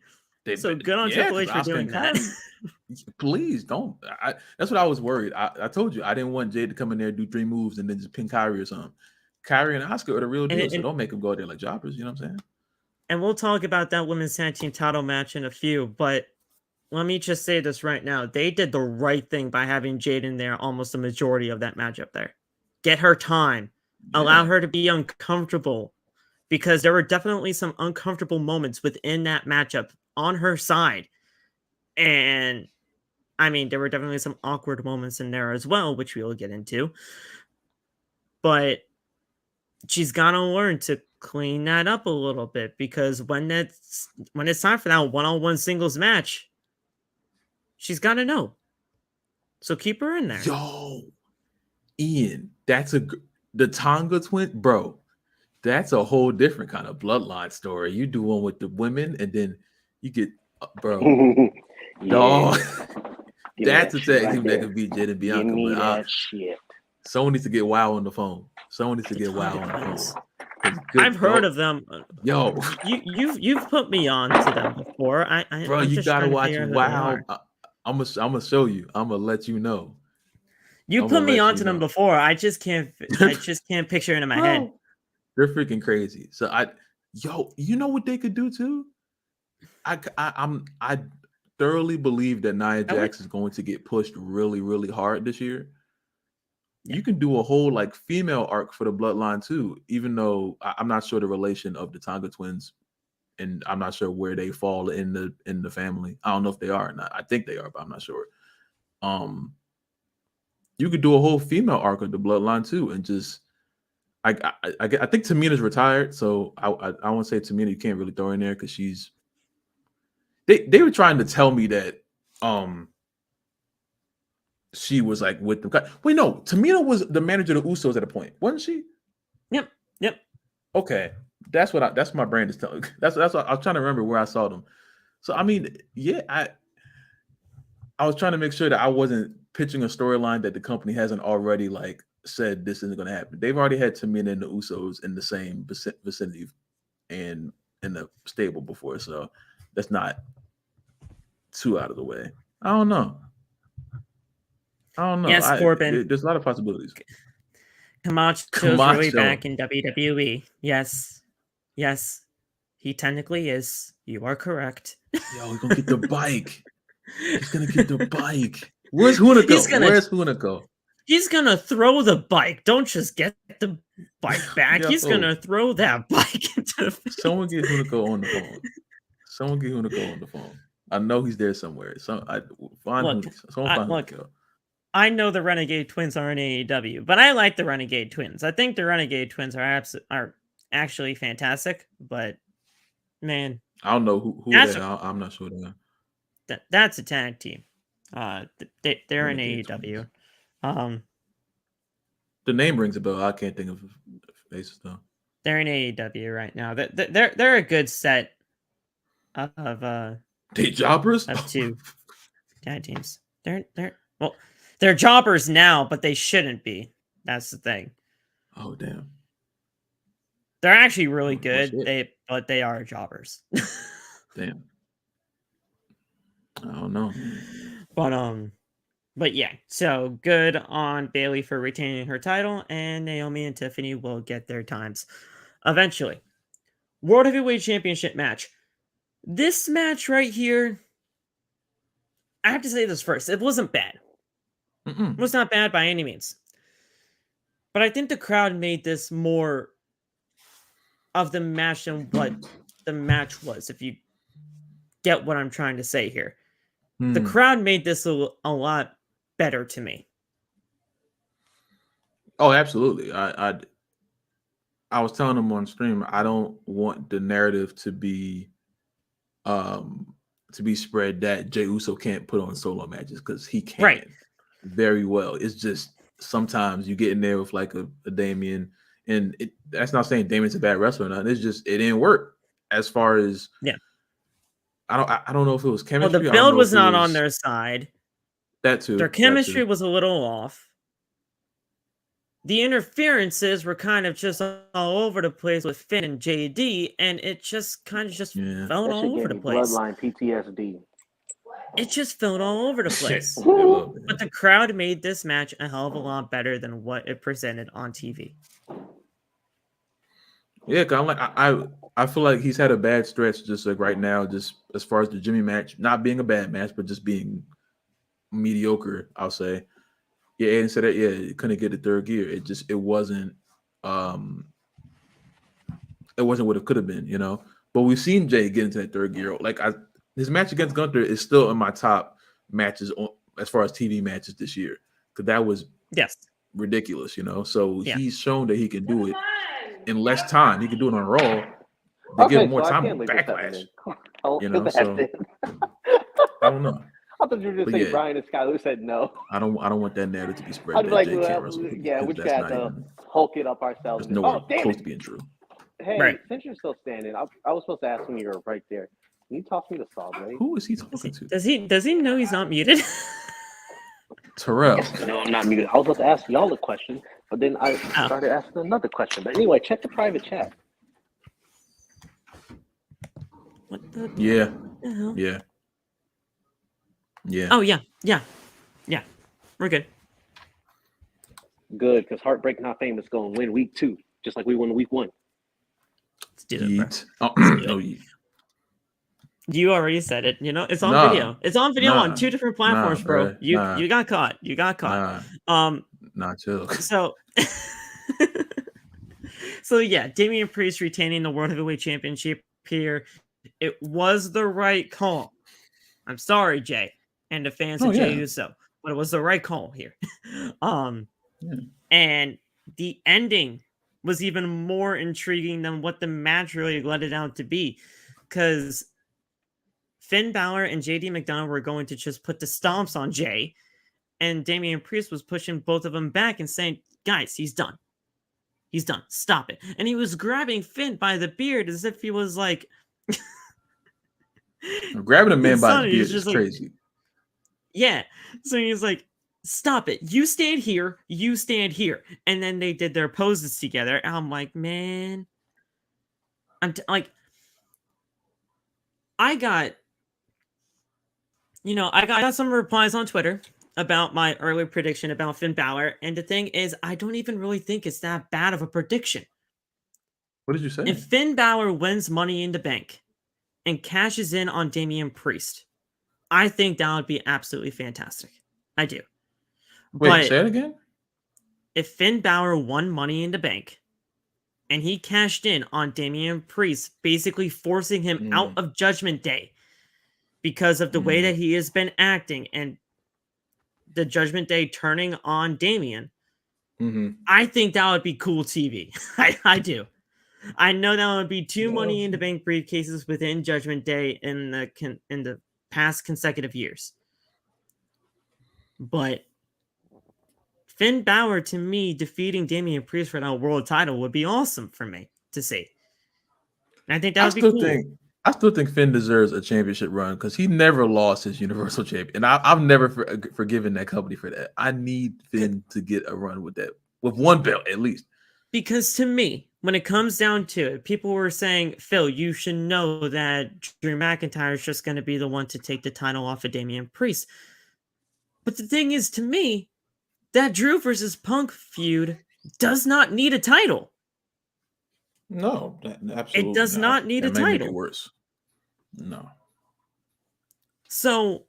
So good on Triple H for doing that. Please don't. That's what I was worried. I told you I didn't want Jade to come in there, do 3 moves, and then just pin Kyrie or something. Kyrie and Asuka are the real deal, so don't make them go there like jobbers. You know what I'm saying? And we'll talk about that women's tag team title match in a few, but let me just say this right now. They did the right thing by having Jade in there almost the majority of that match up there. Get her time. Yeah. Allow her to be uncomfortable, because there were definitely some uncomfortable moments within that matchup on her side. And I mean, there were definitely some awkward moments in there as well, which we will get into. But she's got to learn to clean that up a little bit, because when it's time for that one-on-one singles match, she's got to know. So keep her in there. Yo, Ian, the Tonga twin, bro. That's a whole different kind of bloodline story. You do one with the women, and then you get, bro. Dog. That's a tag team that could beat Jade and Bianca. Give me But that shit. someone needs to get WoW on the phone. Someone needs to get WoW on the phone. I've heard of them. Yo, you've put me on to them before. Bro, I'm you just gotta trying to watch figure out who they WoW. are. I'm gonna show you. I'm gonna let you know. You I'm put gonna me let onto you them know. before. I just can't picture it in my head. They're freaking crazy. So you know what they could do too? I thoroughly believe that Nia Jax is going to get pushed really, really hard this year. Yeah. You can do a whole like female arc for the Bloodline too, even though I'm not sure the relation of the Tonga twins, and I'm not sure where they fall in the family. I don't know if they are or not. I think they are, but I'm not sure. You could do a whole female arc of the Bloodline too, and just I think Tamina's retired, so I won't say Tamina you can't really throw her in there because she's. They were trying to tell me that she was like with them. Wait, no, Tamina was the manager of the Usos at a point, wasn't she? Yep. Okay, that's my brain is telling. That's what I was trying to remember where I saw them. So I mean, yeah, I was trying to make sure that I wasn't pitching a storyline that the company hasn't already like said this isn't going to happen. They've already had Tamina and the Usos in the same vicinity and in the stable before, so that's not too out of the way. I don't know. Yes, Corbin. There's a lot of possibilities. Camacho's really back in WWE. Yes, he technically is. You are correct. Yo, he's gonna get the bike. He's gonna get the bike. Where's Hunico? Where's Hunico? He's gonna throw the bike. Don't just get the bike back. He's gonna throw that bike into the face. Someone get Hunico on the phone. I know he's there somewhere. Look, I know the Renegade Twins are in AEW, but I like the Renegade Twins. I think the Renegade Twins are actually fantastic. But man, I don't know who they are. I'm not sure they are. That's a tag team. They're in AEW. The name rings a bell. I can't think of faces though. They're in AEW right now. They're a good set of they jobbers of two tag teams. They're jobbers now, but they shouldn't be. That's the thing. Oh damn. They're actually really good. But they are jobbers. Damn. I don't know. But yeah, so good on Bayley for retaining her title, and Naomi and Tiffany will get their times eventually. World Heavyweight Championship match. This match right here, I have to say this first. It wasn't bad. It was not bad by any means. But I think the crowd made this more of the match than what the match was, if you get what I'm trying to say here. The crowd made this a lot better to me. Oh, absolutely. I was telling them on stream, I don't want the narrative to be spread that Jey Uso can't put on solo matches, because he can very well. It's just sometimes you get in there with like a Damian, and that's not saying Damian's a bad wrestler or nothing. It's just it didn't work as far as I don't know if it was chemistry. Well, the build was not on their side. That too. Their chemistry was a little off. The interferences were kind of just all over the place with Finn and JD, and it just kind of fell all over the place. Bloodline PTSD. It just fell all over the place. But the crowd made this match a hell of a lot better than what it presented on TV. Yeah, cause I'm like I feel like he's had a bad stretch just like right now, just as far as the Jimmy match, not being a bad match, but just being mediocre, I'll say. Yeah, Aiden said that. Yeah, it couldn't get the third gear. It wasn't what it could have been, you know. But we've seen Jey get into that third gear. Like his match against Gunther is still in my top matches as far as TV matches this year, because that was ridiculous, you know. So he's shown that he can do it. in less time. He can do it on Raw. They give him more time on Backlash. You know, so I don't know. I thought you were going to say yeah. Brian and Sky. Who said no? I don't want that narrative to be spread. I'd be like, Jay can't wrestle. yeah, we just that's got to Hulk it up ourselves. That's nowhere damn close it. to being true. Hey, Right. since you're still standing, I was supposed to ask when you were right there. Can you toss me the saw blade? Who is he talking to? Does he know he's not muted? Terrell. No, I'm not muted. I was about to ask y'all a question, but then I started asking another question. But anyway, check the private chat. What the Yeah. hell? Yeah. Yeah. Oh yeah. We're good. Good, because Heartbreak Not Famous going to win week 2, just like we won week 1. Let's do it, bro. Yeet. Oh, no, yeet. You already said it. You know, it's on Nah. video. It's on video Nah. on 2 different platforms, Nah, bro. bruh. You Nah. you got caught. You got caught. Nah, chill. So so yeah, Damian Priest retaining the World Heavyweight Championship here. It was the right call. I'm sorry, Jay, and the fans of Jey Uso, but it was the right call here. And the ending was even more intriguing than what the match really let it out to be, because Finn Balor and JD McDonagh were going to just put the stomps on Jay, and Damian Priest was pushing both of them back and saying, guys, he's done. He's done. Stop it. And he was grabbing Finn by the beard as if he was like... Grabbing a man by the beard is is like, crazy. Yeah. So he's like, stop it. You stand here. You stand here. And then they did their poses together. And I'm like, man. I got some replies on Twitter about my earlier prediction about Finn Balor. And the thing is, I don't even really think it's that bad of a prediction. What did you say? If Finn Balor wins Money in the Bank and cashes in on Damian Priest, I think that would be absolutely fantastic. I do. Wait, but say it again? If Finn Balor won Money in the Bank and he cashed in on Damian Priest, basically forcing him out of Judgment Day because of the way that he has been acting and the Judgment Day turning on Damian, I think that would be cool TV. I do. I know that would be 2 Money in the Bank briefcases within Judgment Day in the past consecutive years. But Finn Balor, to me, defeating Damian Priest for that world title would be awesome for me to see. And I think that would be cool. I still think Finn deserves a championship run because he never lost his Universal Champion. And I've never forgiven that company for that. I need Finn to get a run with that, with one belt at least. Because to me, when it comes down to it, people were saying, Phil, you should know that Drew McIntyre is just going to be the one to take the title off of Damian Priest. But the thing is, to me, that Drew versus Punk feud does not need a title. No, absolutely. It does not need a title. Make it worse. No. So,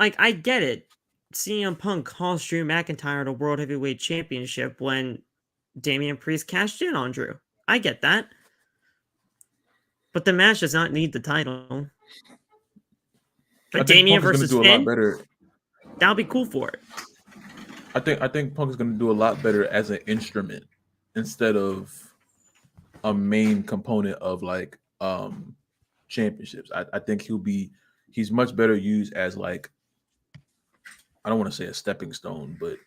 like, I get it. CM Punk cost Drew McIntyre the World Heavyweight Championship when Damian Priest cashed in on Drew. I get that. But the match does not need the title. But Damian versus Finn, that would be cool for it. I think Punk is going to do a lot better as an instrument instead of a main component of like championships. I think he's much better used as like, I don't want to say a stepping stone, but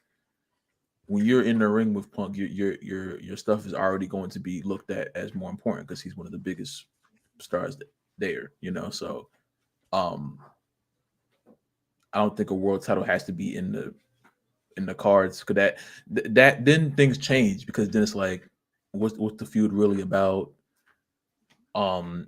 when you're in the ring with Punk, your stuff is already going to be looked at as more important because he's one of the biggest stars there, you know. So I don't think a world title has to be in the cards, because that then things change, because then it's like, what's the feud really about?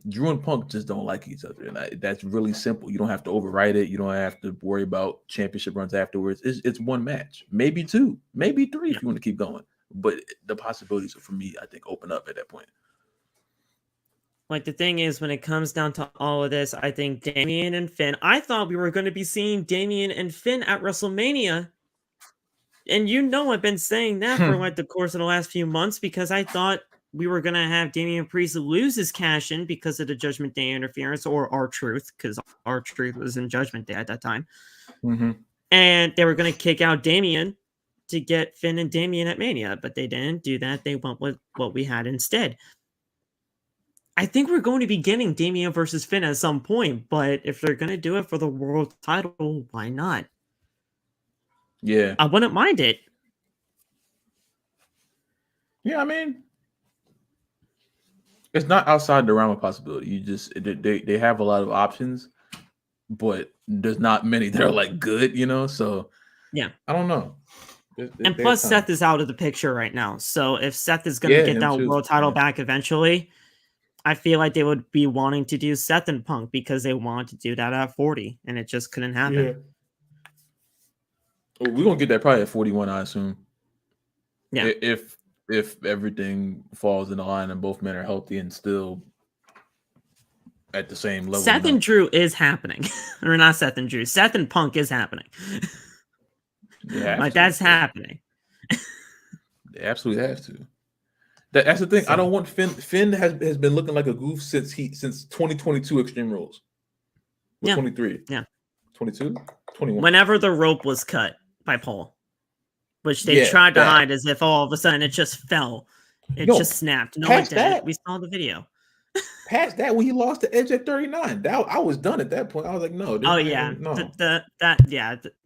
Drew and Punk just don't like each other, and that's really simple. You don't have to overwrite it. You don't have to worry about championship runs afterwards. It's one match, maybe 2, maybe 3 if you want to keep going. But the possibilities for me, I think, open up at that point. Like, the thing is, when it comes down to all of this, I think Damian and Finn, I thought we were going to be seeing Damian and Finn at WrestleMania. And you know I've been saying that for like the course of the last few months, because I thought we were going to have Damian Priest lose his cash-in because of the Judgment Day interference, or R-Truth, because R-Truth was in Judgment Day at that time. And they were going to kick out Damian to get Finn and Damian at Mania, but they didn't do that. They went with what we had instead. I think we're going to be getting Damian versus Finn at some point, but if they're going to do it for the world title, why not? Yeah. I wouldn't mind it. Yeah, I mean, it's not outside the realm of possibility. You just they have a lot of options, but there's not many that are like good, So Yeah, I don't know. and plus Seth is out of the picture right now. So if Seth is going to get that world title back eventually, I feel like they would be wanting to do Seth and Punk because they wanted to do that at 40, and it just couldn't happen. Yeah. We're gonna get that probably at 41, I assume. Yeah. If everything falls in the line and both men are healthy and still at the same level. Seth and Drew is happening. Or not Seth and Drew. Seth and Punk is happening. That's happening. They absolutely have to. That's the thing. So, I don't want Finn. Finn has been looking like a goof since 2022 Extreme Rules. 23. Yeah. 22? 21. Whenever the rope was cut by Paul. Which they tried to hide as if all of a sudden it just fell. It just snapped. No, it didn't. We saw the video. Past that, when he lost to Edge at 39, I was done at that point. I was like, no. Oh yeah, no.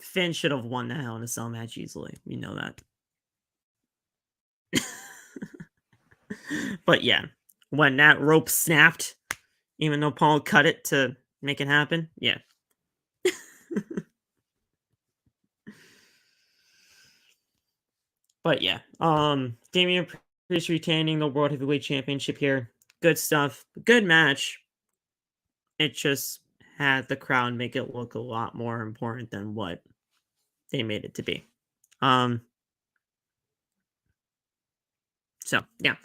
Finn should have won the Hell in a Cell match easily. You know that. But yeah, when that rope snapped, even though Paul cut it to make it happen, yeah. But yeah, Damian Priest retaining the World Heavyweight Championship here. Good stuff. Good match. It just had the crowd make it look a lot more important than what they made it to be. So yeah.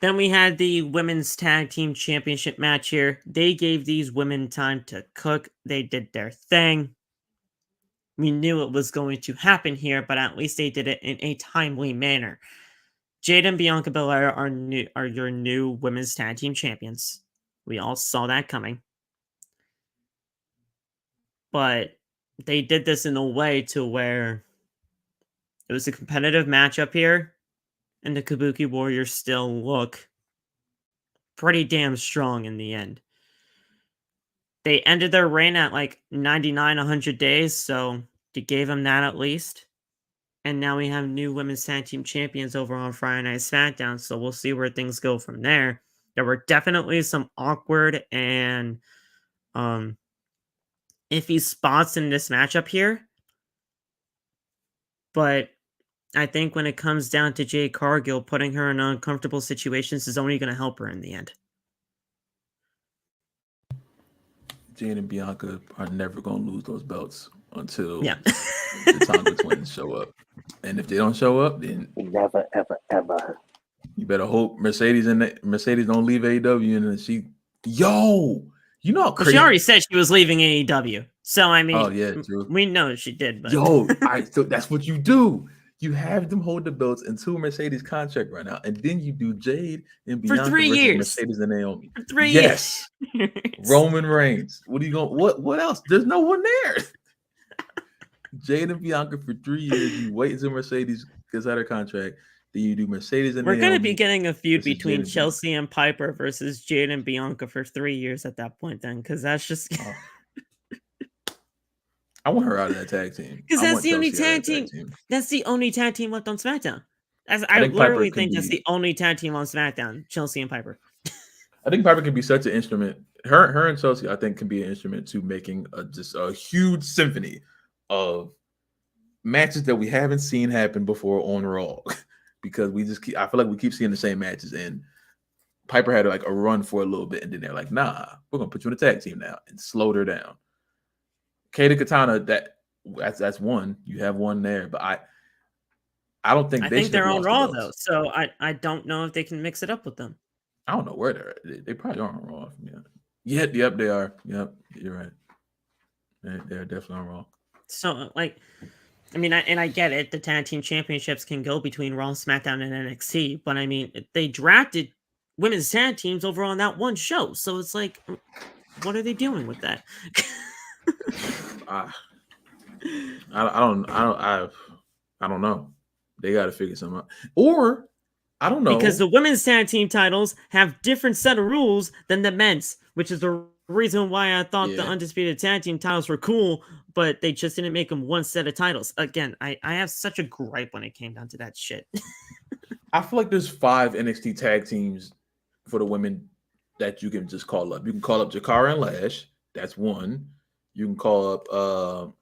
Then we had the Women's Tag Team Championship match here. They gave these women time to cook. They did their thing. We knew it was going to happen here, but at least they did it in a timely manner. Jade and Bianca Belair are your new Women's Tag Team Champions. We all saw that coming. But they did this in a way to where it was a competitive matchup here, and the Kabuki Warriors still look pretty damn strong in the end. They ended their reign at like 99, 100 days, so you gave them that at least. And now we have new Women's Tag Team Champions over on Friday Night SmackDown, so we'll see where things go from there. There were definitely some awkward and iffy spots in this matchup here. But I think when it comes down to Jade Cargill, putting her in uncomfortable situations is only going to help her in the end. Jade and Bianca are never going to lose those belts until the Tonga twins show up. And if they don't show up, then never, ever, ever. You better hope Mercedes don't leave AEW and then you know how crazy. Well, she already said she was leaving AEW. So I mean, true. We know she did. But so that's what you do. You have them hold the belts until Mercedes contract run out, and then you do Jade and Bianca for 3 years. Mercedes and Naomi. For 3 years. Roman Reigns. What are you going? What else? There's no one there. Jade and Bianca for 3 years. You wait until Mercedes gets out of contract. Then you do Mercedes and We're Naomi. Going to be getting a feud between Chelsea and Piper versus Jade and Bianca for 3 years at that point. Then, because that's just. I want her out of that tag team. Because that's the only tag team. That's the only tag team left on SmackDown. I literally think that's the only tag team on SmackDown. Chelsea and Piper. I think Piper can be such an instrument. Her and Chelsea, I think, can be an instrument to making just a huge symphony of matches that we haven't seen happen before on Raw. Because I feel like we keep seeing the same matches, and Piper had like a run for a little bit, and then they're like, "Nah, we're gonna put you in a tag team now," and slowed her down. Kato Katana, that's one. You have one there, but I don't think I think they're on Raw though, so I don't know if they can mix it up with them. I don't know where they're at. They probably are on Raw. Yeah. Yep, they are. Yep, you're right. They're definitely on Raw. So I mean, I get it. The tag team championships can go between Raw, SmackDown, and NXT, but I mean, they drafted women's tag teams over on that one show, so it's like, what are they doing with that? I don't know. They got to figure something out. Or I don't know, because the women's tag team titles have different set of rules than the men's, which is the reason why I thought the Yeah. undisputed tag team titles were cool, but they just didn't make them one set of titles. Again, I have such a gripe when it came down to that shit. I feel like there's 5 NXT tag teams for the women that you can just call up. You can call up Jakara and Lash. That's one. You can call up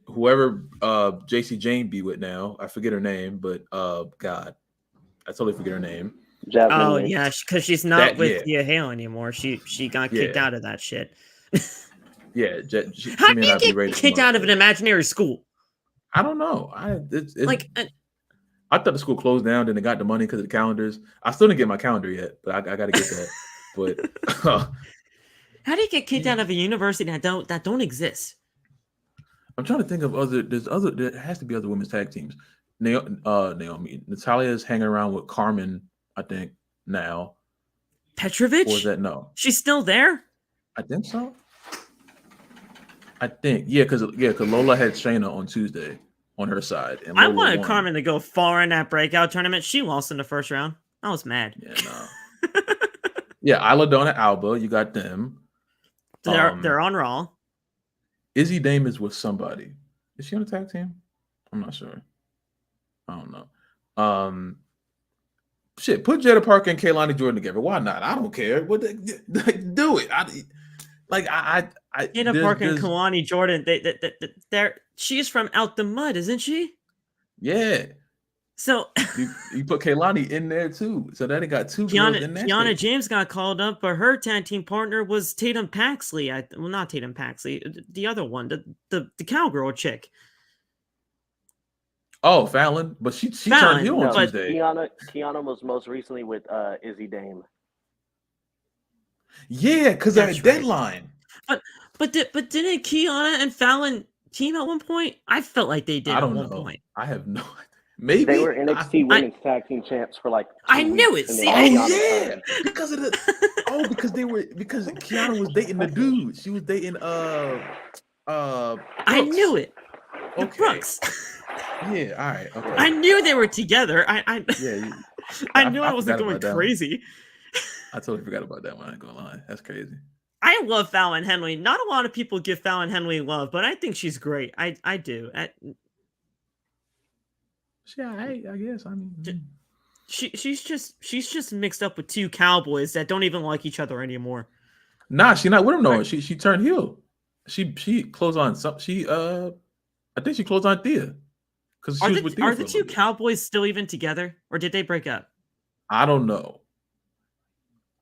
whoever JC Jane be with now. I forget her name, but God, I totally forget her name. Jasmine Oh Wade. yeah, because she's not That- with yeah. Thea Hale anymore. She got kicked Yeah. out of that shit. Yeah, How do you get kicked out of an imaginary school? I don't know. It's Like, I thought the school closed down, then they got the money because of the calendars. I still didn't get my calendar yet, but I got to get that. But how do you get kicked out of a university that don't exist? I'm trying to think of there has to be other women's tag teams. Naomi, Natalia's hanging around with Carmen, I think now. Petrovic? Or is that no? She's still there? I think so. I think because Lola had Shayna on Tuesday on her side, and I Lola wanted won. Carmen to go far in that breakout tournament. She lost in the first round. I was mad. Yeah, no. Yeah, Isla Dawn and Alba, you got them. They're on Raw. Izzy Dame is with somebody. Is she on the tag team? I'm not sure. I don't know. Shit, put Jada Parker and Kaylani Jordan together. Why not? I don't care. Do it. Jada Parker and Kalani Jordan. They're she's from Out the Mud, isn't she? Yeah. So you put Kaylani in there too. So then they got 2 girls in that. Kiana James got called up, but her tag team partner was Tatum Paxley. Well, not Tatum Paxley, the other one, the cowgirl chick. Oh, Fallon, but she turned heel on Tuesday. Kiana was most recently with Izzy Dame. Yeah, because of a deadline. But didn't Kiana and Fallon team at one point? I felt like they did at one point. I have no idea. Maybe they were NXT Women's Tag Team Champs for like. I knew it. See, because of the because Kiana was dating the dude. She was dating Brooks. I knew it. Okay. Brooks. Yeah. All right. Okay. I knew they were together. I knew I wasn't going crazy. I totally forgot about that one. I ain't gonna lie. That's crazy. I love Fallon Henley. Not a lot of people give Fallon Henley love, but I think she's great. I do. Yeah, I guess. I mean, she's just mixed up with 2 cowboys that don't even like each other anymore. Nah, she's not with him no more. She turned heel. She closed on some. I think she closed on Thea because she was with Thea. Are the 2 cowboys still even together, or did they break up? I don't know.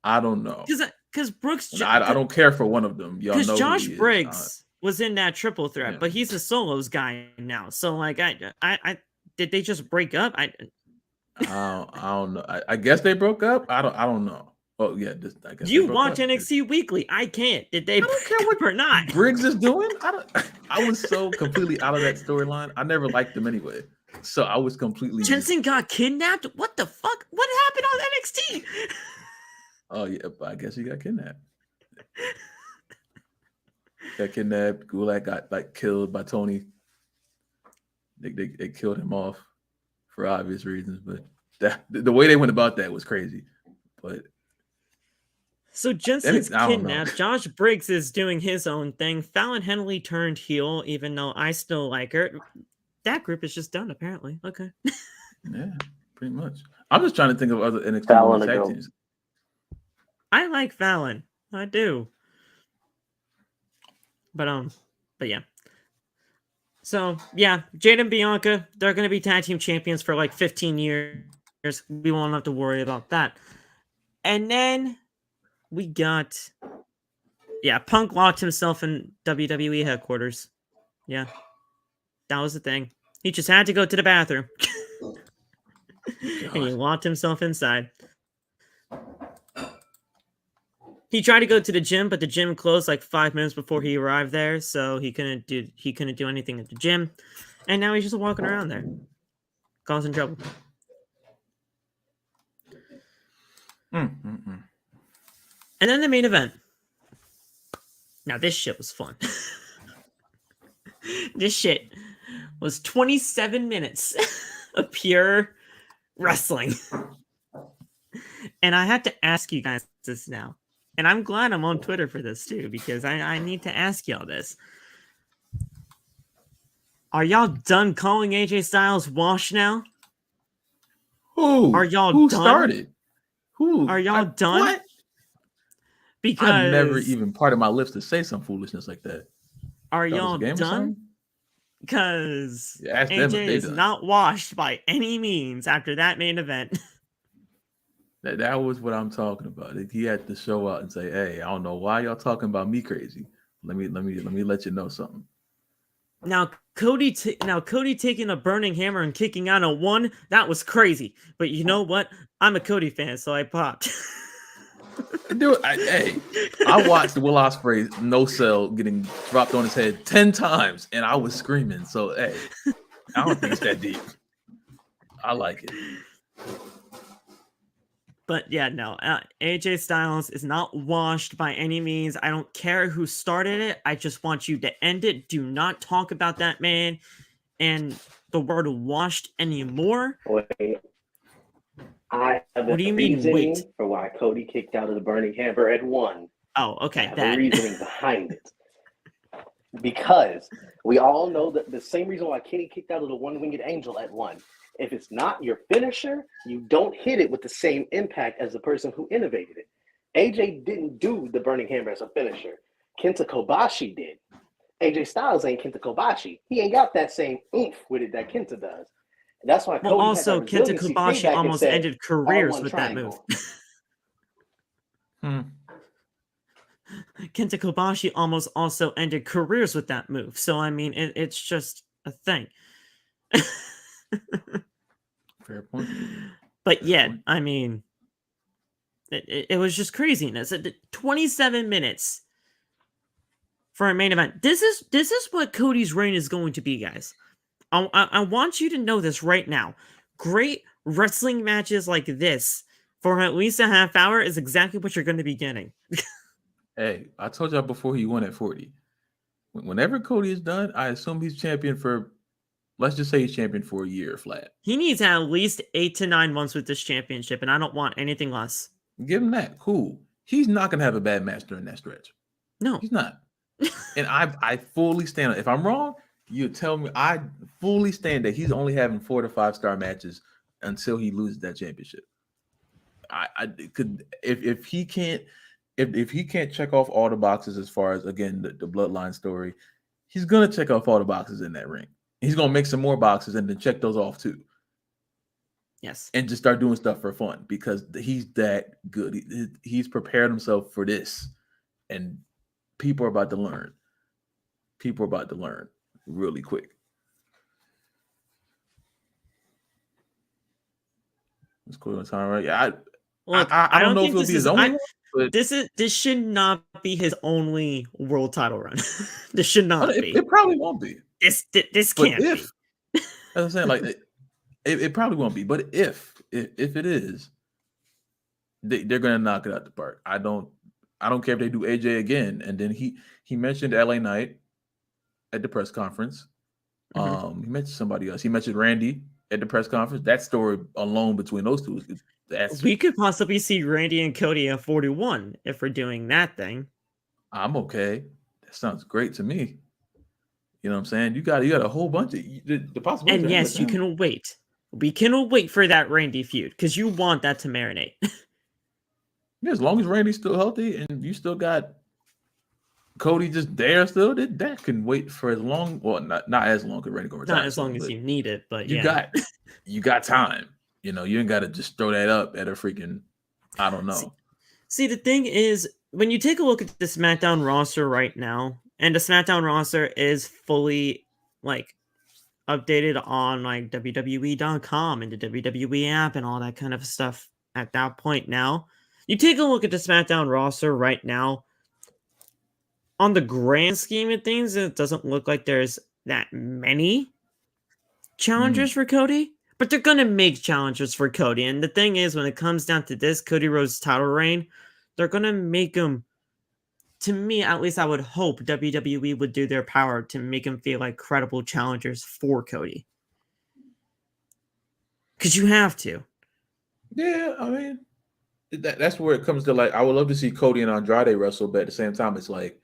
Because Brooks. I don't care for one of them. Y'all know because Josh who he Briggs was in that triple threat, but he's a solos guy now. So like, I did they just break up? I don't know. I guess they broke up. I don't know. Oh yeah, I guess. You watch NXT Weekly? I can't. Did they? I don't care what or not. Briggs is doing. I was so completely out of that storyline. I never liked him anyway, so I was completely. Jensen got kidnapped. What the fuck? What happened on NXT? Oh yeah, but I guess he got kidnapped. Gulak got killed by Tony. They killed him off for obvious reasons, but the way they went about that was crazy. But so Jensen's kidnapped. Josh Briggs is doing his own thing. Fallon Henley turned heel, even though I still like her. That group is just done, apparently. Okay. Yeah, pretty much. I'm just trying to think of other NXT tag teams. I like Fallon. I do. But yeah. So yeah, Jade and Bianca, they're gonna be tag team champions for like 15 years. We won't have to worry about that. And then we got Punk locked himself in WWE headquarters. Yeah. That was the thing. He just had to go to the bathroom. And he locked himself inside. He tried to go to the gym, but the gym closed like 5 minutes before he arrived there, so he couldn't do anything at the gym. And now he's just walking around there, causing trouble. And then the main event. Now this shit was fun. This shit was 27 minutes. of pure wrestling. And I have to ask you guys this now. And I'm glad I'm on Twitter for this too, because I need to ask y'all this. Are y'all done calling AJ Styles washed now? Who? Are y'all Who done? started? Who? Are y'all done? What? Because I've never even parted my lips to say some foolishness like that. are That was a y'all game or done? something? Because Yeah, ask them if AJ they is done. not washed by any means after that main event. That was what I'm talking about. He had to show out and say, "Hey, I don't know why y'all talking about me crazy. Let me let you know something." Now Cody taking a burning hammer and kicking out a 1, that was crazy. But you know what? I'm a Cody fan, so I popped. Dude, I watched Will Ospreay no sell getting dropped on his head 10 times, and I was screaming. So, hey, I don't think it's that deep. I like it. But yeah, no, AJ Styles is not washed by any means. I don't care who started it. I just want you to end it. Do not talk about that man and the word washed anymore. Wait, I have What do a you mean, reasoning wait? for why Cody kicked out of the burning hammer at 1. Oh, I okay, have that. a reasoning behind it. Because we all know that the same reason why Kenny kicked out of the one-winged angel at 1. If it's not your finisher, you don't hit it with the same impact as the person who innovated it. AJ didn't do the burning hammer as a finisher. Kenta Kobashi did. AJ Styles ain't Kenta Kobashi. He ain't got that same oomph with it that Kenta does. And that's why Well, Cody also, had that Kenta resiliency Kobashi payback and almost said, ended careers R1 with triangle. that move. Kenta Kobashi almost also ended careers with that move. So, I mean, it's just a thing. Fair point. But Fair yeah, point. I mean, it was just craziness. 27 minutes for a main event. This is what Cody's reign is going to be, guys. I want you to know this right now. Great wrestling matches like this for at least a half hour is exactly what you're going to be getting. Hey, I told y'all before he won at 40. Whenever Cody is done, I assume he's champion for, let's just say he's champion for a year flat. He needs at least 8 to 9 months with this championship, and I don't want anything less. Give him that. Cool. He's not going to have a bad match during that stretch. No. He's not. And I fully stand. If I'm wrong, you tell me. I fully stand that he's only having 4 to 5 star matches until he loses that championship. I could if he can't check off all the boxes as far as, again, the bloodline story, he's gonna check off all the boxes in that ring. He's gonna make some more boxes and then check those off too. Yes. And just start doing stuff for fun because he's that good. He's prepared himself for this, and people are about to learn. People are about to learn really quick. It's cool on time, right? Yeah, I don't know if it'll be his only one, but this should not be his only world title run. This should not be. It probably won't be. This can't be. As I'm saying, like it probably won't be. But if it is, they're gonna knock it out the park. I don't care if they do AJ again. And then he mentioned LA Knight at the press conference. Mm-hmm. He mentioned somebody else. He mentioned Randy at the press conference. That story alone between those two, we could possibly see Randy and Cody at 41 if we're doing that thing. I'm okay. That sounds great to me. You know what I'm saying? You got a whole bunch of the possibilities. And yes, you can wait. We can wait for that Randy feud because you want that to marinate. Yeah, as long as Randy's still healthy and you still got Cody just there still, that can wait for as long. Well, not as long because Randy gonna retire. Not as long as you need it, but you got time. You know, you ain't got to just throw that up at a freaking, I don't know. See, the thing is, when you take a look at the SmackDown roster right now, and the SmackDown roster is fully like updated on like WWE.com and the WWE app and all that kind of stuff at that point now. You take a look at the SmackDown roster right now. On the grand scheme of things, it doesn't look like there's that many challengers for Cody, but they're going to make challengers for Cody. And the thing is, when it comes down to this Cody Rhodes title reign, they're going to make him, to me, at least I would hope WWE would do their power to make him feel like credible challengers for Cody. because you have to. Yeah, I mean, that's where it comes to like, I would love to see Cody and Andrade wrestle, but at the same time, it's like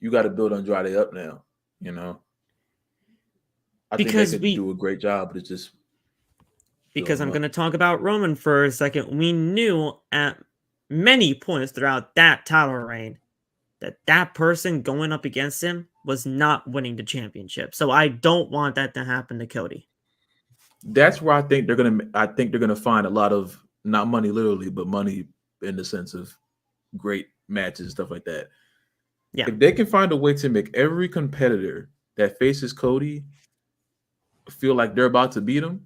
you got to build Andrade up now. You know, I think they Because could do a great job, but it's just because I'm building going to up. talk about Roman for a second. We knew at many points throughout that title reign that person going up against him was not winning the championship. So I don't want that to happen to Cody. That's where I think they're gonna find a lot of, not money literally, but money in the sense of great matches and stuff like that. Yeah. If they can find a way to make every competitor that faces Cody feel like they're about to beat him,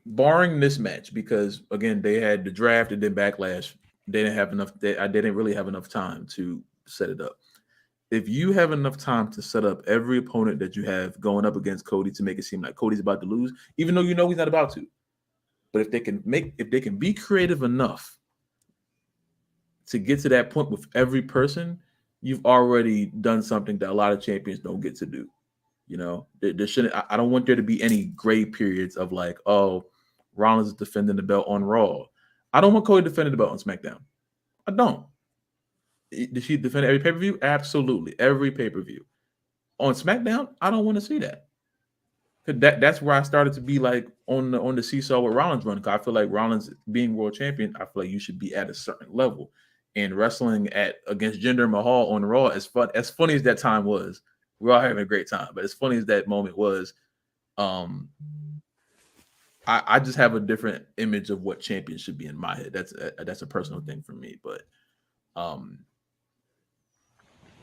barring this match, because again, they had the draft and then Backlash. They didn't have enough. They didn't really have enough time to set it up. If you have enough time to set up every opponent that you have going up against Cody to make it seem like Cody's about to lose, even though you know he's not about to, but if they can be creative enough to get to that point with every person, you've already done something that a lot of champions don't get to do. You know, there shouldn't. I don't want there to be any gray periods of like, oh, Rollins is defending the belt on Raw. I don't want Cody defending the belt on SmackDown. I don't. Did she defend every pay-per-view? Absolutely. Every pay-per-view. On SmackDown, I don't want to see that. That's where I started to be like on the seesaw with Rollins running. I feel like Rollins being world champion, I feel like you should be at a certain level. And wrestling against Jinder Mahal on Raw, as funny as that time was, we're all having a great time. But as funny as that moment was, I just have a different image of what champions should be in my head. That's a personal thing for me. But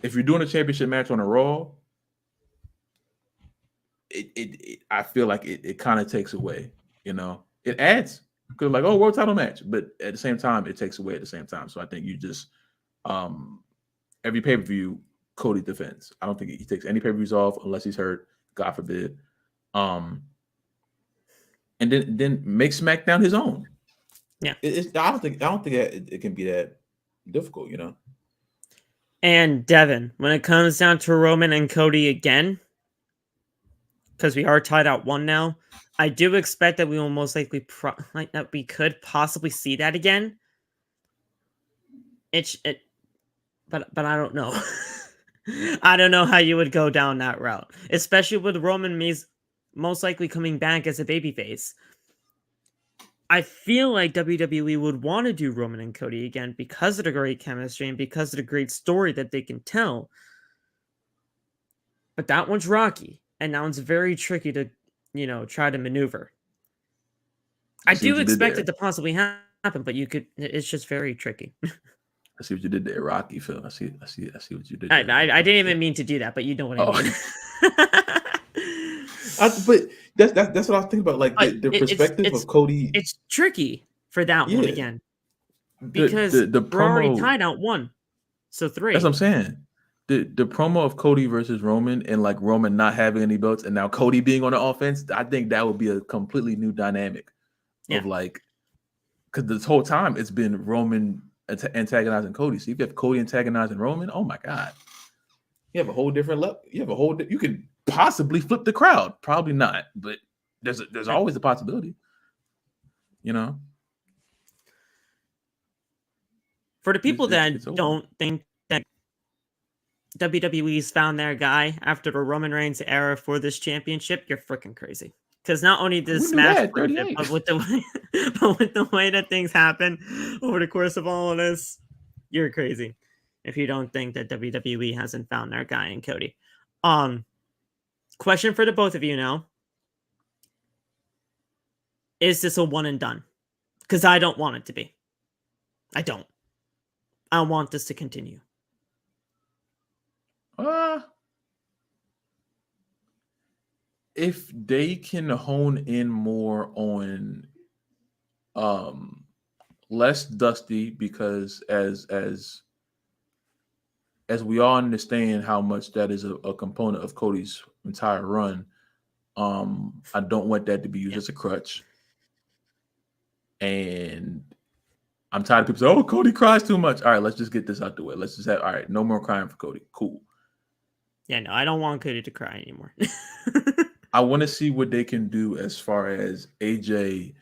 if you're doing a championship match on a Raw, I feel like it kind of takes away, you know, it adds, because like, oh, world title match, but at the same time, it takes away at the same time. So I think you just every pay-per-view, Cody defends. I don't think he takes any pay-per-views off unless he's hurt, God forbid. And then make SmackDown his own. Yeah, I don't think it can be that difficult, you know. And Devin, when it comes down to Roman and Cody again, because we are tied out 1 now, I do expect that we will most likely that we could possibly see that again. But I don't know. I don't know how you would go down that route, especially with Roman most likely coming back as a babyface. I feel like WWE would want to do Roman and Cody again because of the great chemistry and because of the great story that they can tell. But that one's rocky, and that one's very tricky to, try to maneuver. I do expect it to possibly happen, but it's just very tricky. I see what you did there, Rocky, Phil. I see what you did there. I didn't even mean to do that, but you know what I mean. But that's what I was thinking about, like the perspective of Cody. It's tricky for that one again, because the we're already tied out 1, so 3. That's what I'm saying. The promo of Cody versus Roman, and like Roman not having any belts, and now Cody being on the offense, I think that would be a completely new dynamic of like, because this whole time it's been Roman antagonizing Cody. So if you have Cody antagonizing Roman, oh my God, you have a whole different level. You could possibly flip the crowd. Probably not, but there's always a possibility, you know. For the people that don't think that WWE's found their guy after the Roman Reigns era for this championship, you're freaking crazy. Because not only did Smash prove it, but with the way that things happen over the course of all of this, you're crazy if you don't think that WWE hasn't found their guy in Cody. Question for the both of you now. Is this a one and done? Because I don't want it to be. I don't. I want this to continue. If they can hone in more on less Dusty, because as we all understand how much that is a component of Cody's entire run, I don't want that to be used as a crutch. And I'm tired of people saying, oh, Cody cries too much. All right, let's just get this out the way. Let's just have, all right, no more crying for Cody. Cool. Yeah, no, I don't want Cody to cry anymore. I want to see what they can do as far as AJ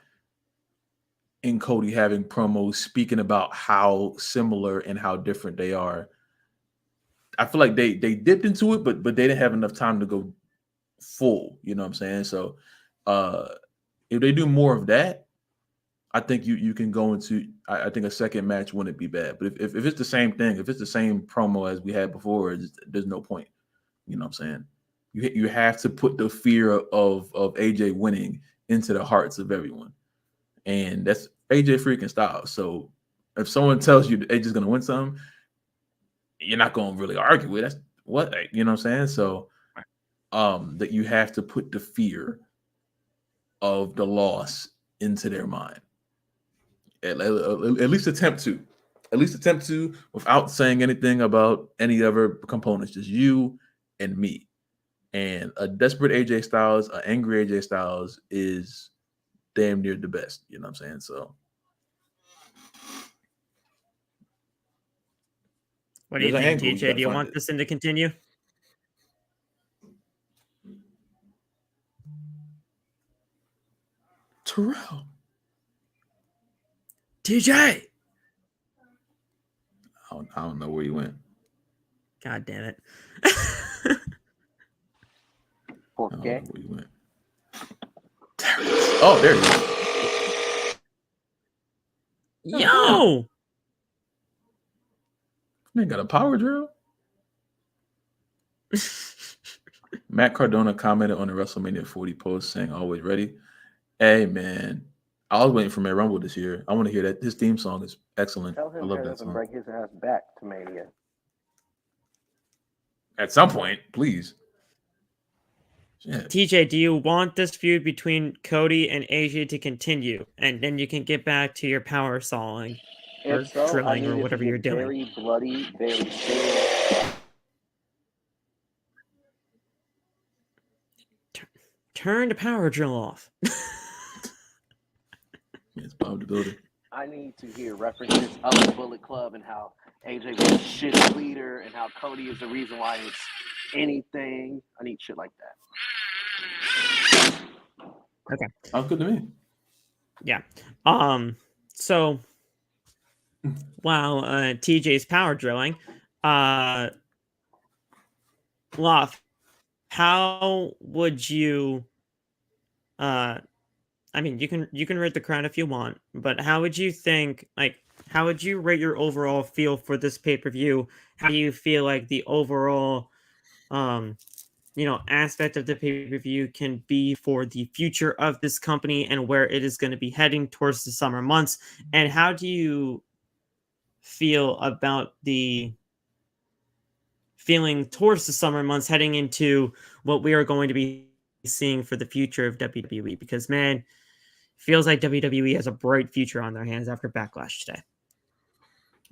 and Cody having promos speaking about how similar and how different they are. I feel like they dipped into it, but they didn't have enough time to go full. You know what I'm saying? So if they do more of that, I think you can go into. I think a second match wouldn't be bad. But if it's the same thing, if it's the same promo as we had before, there's no point. You know what I'm saying? You have to put the fear of AJ winning into the hearts of everyone, and that's AJ freaking Styles. So if someone tells you that AJ's gonna win something, you're not gonna really argue with. That's what, you know what I'm saying. So that you have to put the fear of the loss into their mind. At least attempt to, without saying anything about any other components, just you and me. And a desperate AJ Styles, an angry AJ Styles is damn near the best. You know what I'm saying? So What do you think, angle, TJ? Do you want this thing to continue? Terrell. TJ! I don't know where you went. God damn it. Por I don't qué? know where you went. Oh, there you go. Yo! Man got a power drill. Matt Cardona commented on the WrestleMania 40 post saying, "Always ready." Hey man, I was waiting for Matt Rumble this year. I want to hear that. His theme song is excellent. Tell I him love hurry that up and song. bring his ass back to Mania. At some point, please. Shit. TJ, do you want this feud between Cody and AJ to continue? And then you can get back to your power sawing or If so, I drilling need or it to whatever get you're doing. very bloody, very serious. Turn the power drill off. It's Bob the Builder. I need to hear references of the Bullet Club and how AJ was a shitty leader and how Cody is the reason why it's anything. I need shit like that. Okay. Sounds good to me. Yeah. So while TJ's power drilling, Loth, how would you I mean you can rate the crowd if you want, but how would you think, like, how would you rate your overall feel for this pay-per-view? How do you feel like the overall aspect of the pay-per-view can be for the future of this company and where it is going to be heading towards the summer months? And how do you feel about the feeling towards the summer months heading into what we are going to be seeing for the future of WWE? Because, man, feels like WWE has a bright future on their hands after Backlash today.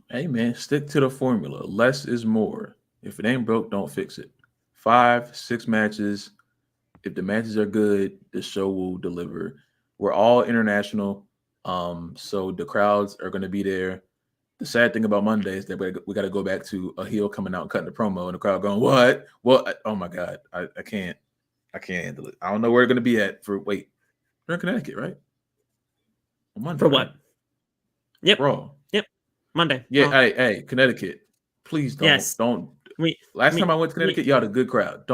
Hey man, stick to the formula. Less is more. If it ain't broke, don't fix it. 5, 6 matches. If the matches are good, the show will deliver. We're all international, so the crowds are going to be there. The sad thing about Monday is that we got to go back to a heel coming out and cutting the promo, and the crowd going, "What? What? Oh my god, I can't handle it. I don't know where they're going to be at for. Wait, they're in Connecticut, right? On Monday, For what? right? Yep. Raw. Yep. Monday. Yeah. Raw. Hey, Connecticut. Please don't. Yes. Last time I went to Connecticut, y'all had a good crowd.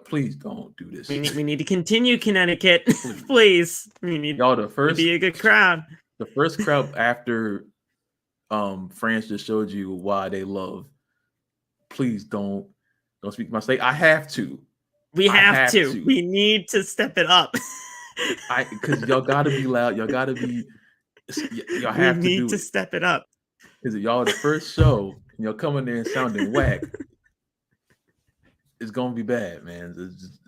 Please don't do this. We need to continue, Connecticut. Please. We need y'all to be a good crowd. The first crowd after France just showed you why they love. Please don't speak my state. I have to. We have to. We need to step it up. Because y'all gotta be loud. Y'all gotta be. Y'all have to do it. We need to step it up. Because y'all the first show, and y'all coming there and sounding whack. It's gonna be bad, man.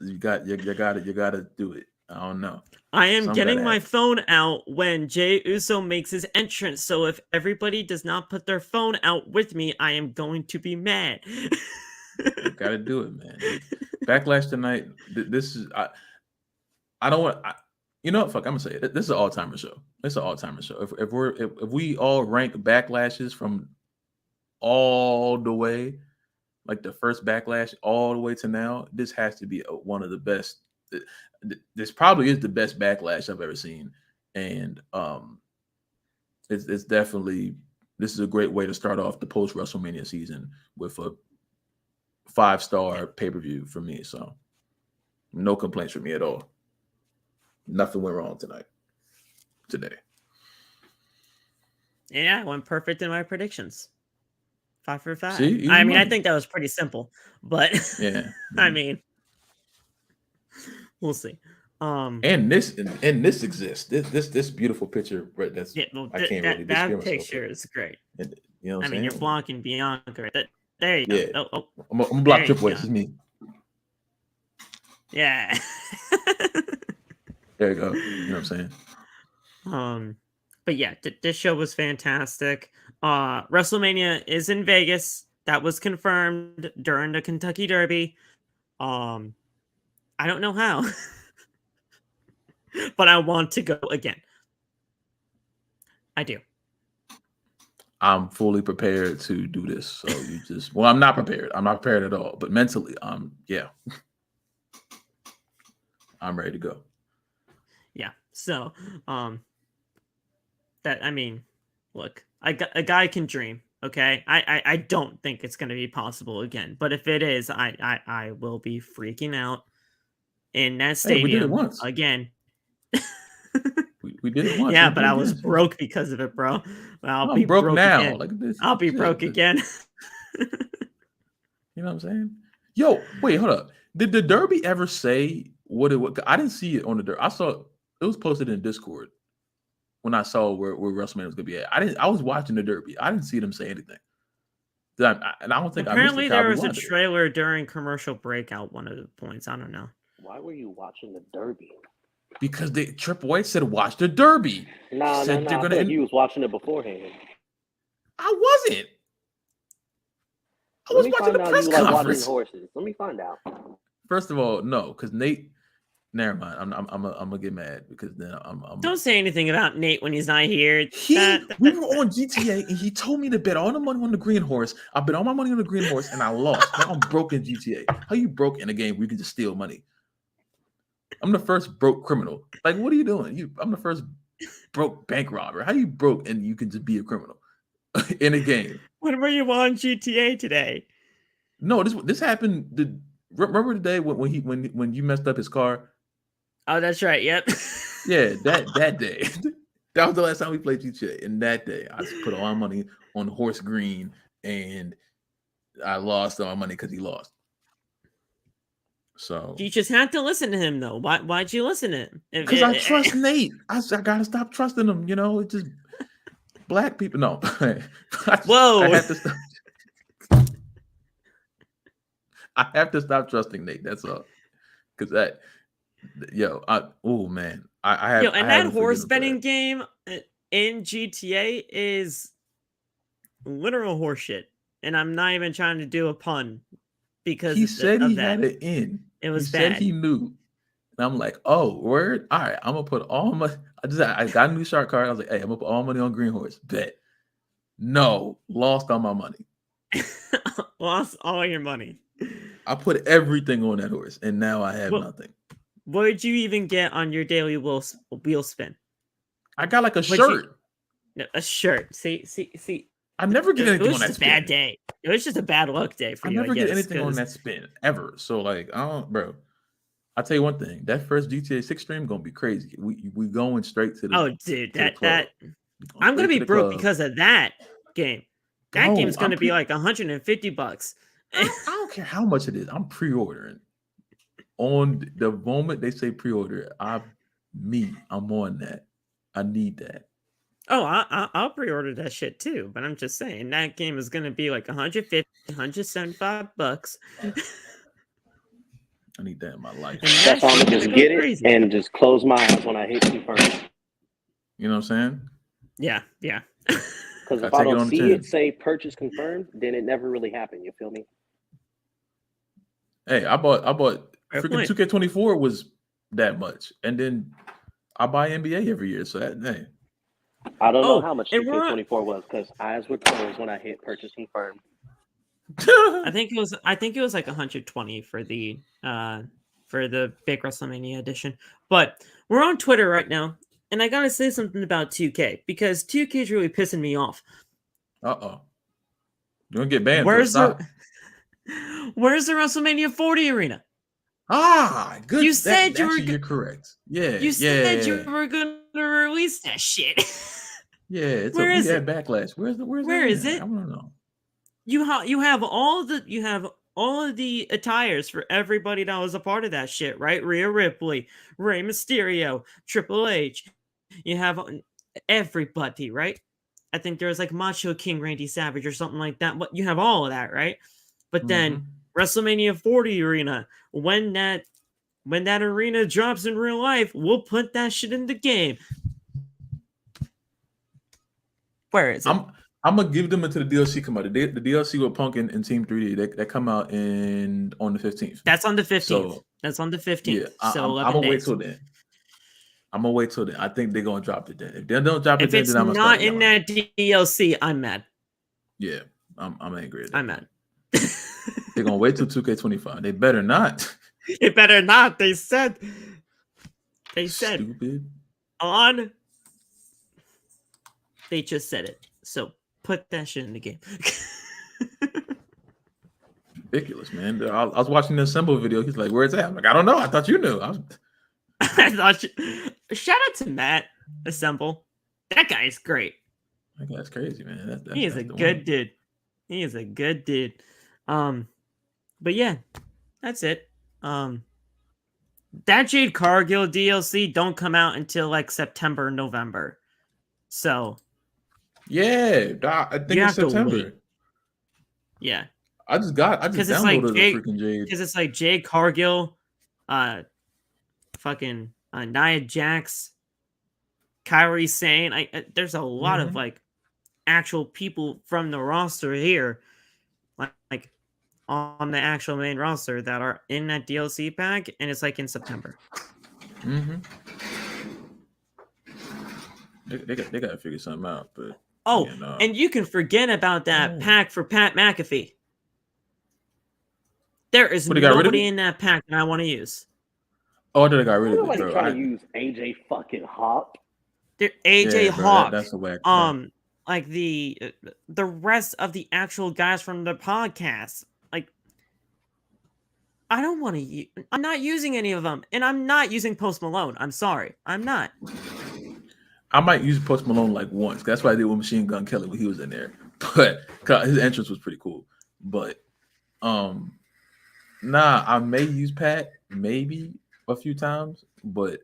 You gotta do it. I don't know. I am getting my phone out when Jey Uso makes his entrance. So if everybody does not put their phone out with me, I am going to be mad. You gotta do it, man. Backlash tonight. This is I don't want. You know what? Fuck. I'm gonna say it. This is an all-timer show. It's an all-timer show. If we all rank backlashes from all the way, like the first Backlash all the way to now, this has to be one of the best this probably is the best Backlash I've ever seen, and it's definitely, this is a great way to start off the post WrestleMania season with a 5-star pay-per-view for me. So no complaints from me at all. Nothing went wrong today. Yeah, I went perfect in my predictions. 5 for 5. See, I mean, I think that was pretty simple, but yeah. I mean, we'll see. And this exists. This beautiful picture, right? That's I can't really that picture is great. And, you know what I mean, you're blocking Bianca. Right? There you go. Oh, I'm gonna block Triple H. It's me. Yeah. There you go. You know what I'm saying? But yeah, this show was fantastic. WrestleMania is in Vegas. That was confirmed during the Kentucky Derby. I don't know how, but I want to go again. I do. I'm fully prepared to do this. So you just, well, I'm not prepared. I'm not prepared at all. But mentally, yeah, I'm ready to go. Yeah. So, that, I mean, look, a guy can dream. Okay, I don't think it's going to be possible again, but if it is, I will be freaking out in that stadium. We did it once again. we did it once. Yeah, but I was broke because of it, bro. I'll be broke now. Again. Like this, I'll be broke again. You know what I'm saying? Yo, wait, hold up. Did the Derby ever say what it was? I didn't see it on the Derby. I saw it was posted in Discord when I saw where WrestleMania was gonna be at. I was watching the Derby. I didn't see them say anything. And I don't think apparently I missed there was a trailer during commercial break at one of the points. I don't know. Why were you watching the Derby? Because Triple H said watch the Derby. No. I thought he was watching it beforehand. I wasn't. I was watching the press conference. Horses. Let me find out. First of all, no, because Nate. Never mind. I'm gonna get mad because then I'm. Don't say anything about Nate when he's not here. We were on GTA and he told me to bet all the money on the green horse. I bet all my money on the green horse and I lost. Now I'm broke in GTA. How you broke in a game where you can just steal money? I'm the first broke criminal. Like, what are you doing? I'm the first broke bank robber. How you broke and you can just be a criminal in a game? When were you on GTA today? No, this happened. Remember the day when you messed up his car? Oh, that's right. Yep. Yeah, that day. That was the last time we played GTA. And that day, I put all my money on horse green, and I lost all my money because he lost. So you just had to listen to him, though. Why'd you listen to him? Because I trust Nate. I gotta stop trusting him. You know, it's just black people. No, whoa. I have to stop. I have to stop trusting Nate. That's all. Because oh man, I have. And that horse betting game in GTA is literal horseshit. And I'm not even trying to do a pun because he said he had it in. It was bad. Said he knew, and I'm like, oh, word. All right, I'm gonna put all my. I got a new shark card. I was like, hey, I'm gonna put all my money on green horse. Bet. No, lost all my money. Lost all your money. I put everything on that horse, and now I have nothing. What did you even get on your daily wheel spin? I got like a shirt. A shirt. See. I never get anything on that spin. It was just a bad day. It was just a bad luck day for you. I never get anything on that spin ever. So like, bro. I'll tell you one thing. That first GTA 6 stream gonna be crazy. We going straight to the. Oh, dude, that I'm gonna be broke because of that game. That game's gonna be like $150. I don't care how much it is. I'm pre-ordering. On the moment they say pre-order, I'm on that. I need that. Oh, I'll pre-order that shit too. But I'm just saying that game is gonna be like $150, $175. I need that in my life. That's all. Just get it and just close my eyes when I hit confirm. You know what I'm saying? Yeah. Because if I don't see it say purchase confirmed, then it never really happened. You feel me? Hey, I bought freaking 2K24 was that much, and then I buy NBA every year. So that hey. I don't know how much 2K24 was because eyes were closed when I hit purchase confirmed. I think it was like 120 for the for the big WrestleMania edition. But we're on Twitter right now, and I gotta say something about 2K because 2K is really pissing me off. You're gonna get banned. Where's Stop. Where's the WrestleMania 40 arena? Good. You said you're correct. Yeah. You said you were gonna release that shit. Yeah, it's Where is it? Backlash. Where is it? I don't know. You have all of the attires for everybody that was a part of that shit, right? Rhea Ripley, Rey Mysterio, Triple H. You have everybody, right? I think there was like Macho King Randy Savage or something like that. But you have all of that, right? But then WrestleMania 40 arena, when that arena drops in real life, we'll put that shit in the game. Where is it? I'm gonna give them until the DLC come out. The DLC with Punk and Team 3D that come out on the 15th. That's on the 15th. So, that's on the 15th. Yeah, so I'm gonna wait till then. I think they're gonna drop it then. If they don't drop it then, I'm gonna start not in that DLC, I'm mad. Yeah, I'm angry at that. I'm mad. They're gonna wait till 2K25. They better not. It better not. They said Stupid. on. They just said it. So put that shit in the game. Ridiculous, man. I was watching the Assemble video. He's like, "Where's that?" I'm like, "I don't know. I thought you knew." I thought shout out to Matt Assemble. That guy's great. That guy's crazy, man. He is a good dude. He is a good dude. But yeah, that's it. That Jade Cargill DLC don't come out until like September, November. So yeah, I think it's September. Yeah. I just downloaded the freaking Jade. Because it's like Jade Cargill, fucking Nia Jax, Kairi Sane. There's a lot of like actual people from the roster here, like on the actual main roster that are in that DLC pack, and it's like in September. They got to figure something out, but and you can forget about that pack for Pat McAfee. There is nobody in that pack that I want to use. Oh, they got rid of it. Nobody trying to use AJ fucking Hawk. AJ Hawk. That's a whack. Like the rest of the actual guys from the podcast. Like, I don't want to. I'm not using any of them, and I'm not using Post Malone. I'm sorry, I'm not. I might use Post Malone like once. That's what I did with Machine Gun Kelly when he was in there. But his entrance was pretty cool. But I may use Pat maybe a few times, but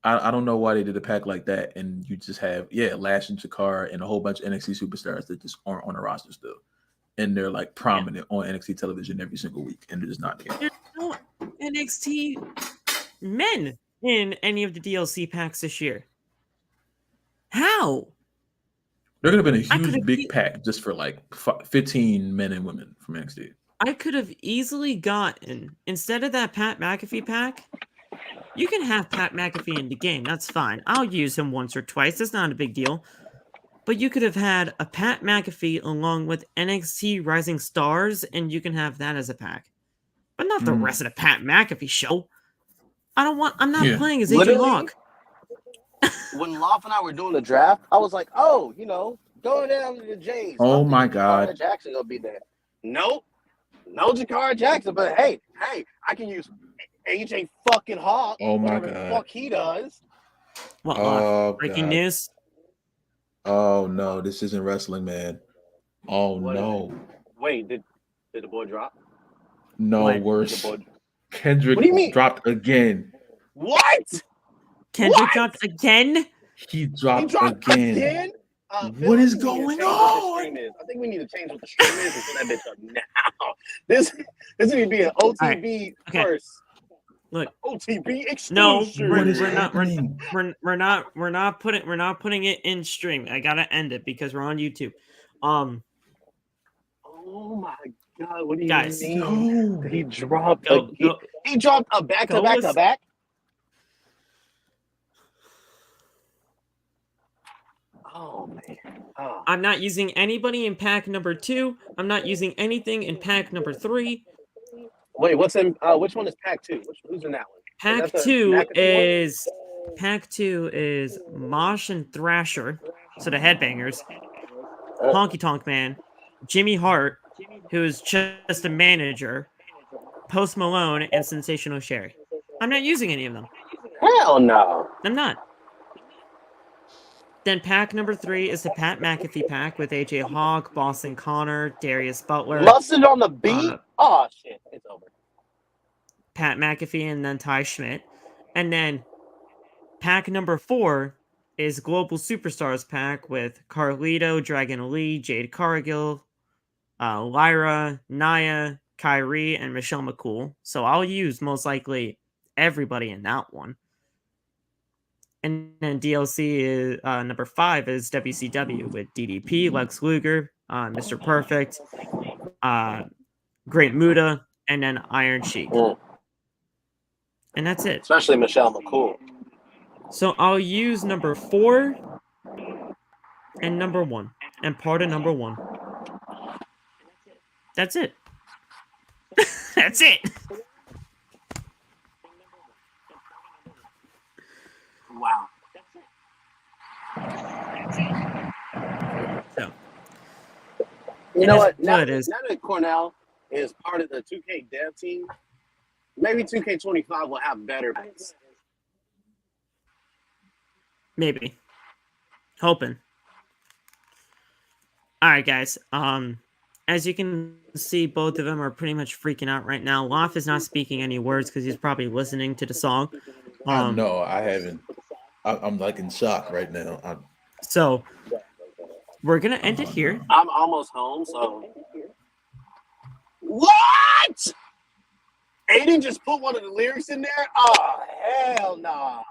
I don't know why they did a pack like that. And you just have Lash and Chikara and a whole bunch of NXT superstars that just aren't on the roster still, and they're like prominent on NXT television every single week, and they're just not there. There's no NXT men in any of the DLC packs this year. How? There could have been a huge big pack just for like 15 men and women from NXT. I could have easily gotten, instead of that Pat McAfee pack, you can have Pat McAfee in the game. That's fine. I'll use him once or twice. That's not a big deal. But you could have had a Pat McAfee along with NXT Rising Stars, and you can have that as a pack. But not the rest of the Pat McAfee show. I'm not playing as AJ Hawk. When Loft and I were doing the draft, I was like, going down to the Jays. Oh my God. Jackson gonna be there. Nope. No Jakara Jackson, but hey, I can use AJ fucking Hawk. Oh my God. God. Fuck he does. What? Breaking news? Oh no, this isn't wrestling, man. Oh no. Wait, did the boy drop? No, worse. Kendrick dropped again. What? Kendrick dropped again? He dropped again? What is going on? I think we need to change what the stream is and put that bitch up now. This need to be an OTB first. Look, OTB exclusive. No, we're not putting it in stream. I gotta end it because we're on YouTube. Oh my God! What do you mean? No. He dropped. He dropped a back. Oh man! Oh. I'm not using anybody in pack number 2. I'm not using anything in pack number 3. Wait, what's in? Which one is Pack 2? Who's in that one? Pack the 2 McAfee is Mosh and Thrasher, so the headbangers, one? Honky Tonk Man, Jimmy Hart, who is just a manager, Post Malone, and Sensational Sherry. I'm not using any of them. Hell no. I'm not. Then pack number 3 is the Pat McAfee pack with AJ Hawk, Boston Connor, Darius Butler, Lusted on the beat? Oh, shit. It's over. Pat McAfee, and then Ty Schmidt. And then pack number 4 is Global Superstars pack with Carlito, Dragon Lee, Jade Cargill, Lyra, Nia, Kyrie, and Michelle McCool. So I'll use most likely everybody in that one. And then DLC is number 5 is WCW with DDP, Lex Luger, Mr. Perfect, Great Muta, and then Iron Sheik. And that's it. Especially Michelle McCool. So I'll use number 4 and number 1 and part of number 1. That's it. That's it. Wow. So, You know what? Good Now is that Cornell is part of the 2K dev team, maybe 2K25 will have better picks. maybe hoping. All right, guys. As you can see, both of them are pretty much freaking out right now. Loff is not speaking any words because he's probably listening to the song. No, I haven't. I'm like in shock right now. So we're gonna end it here. I'm almost home, so. What? Aiden just put one of the lyrics in there? Oh, hell nah.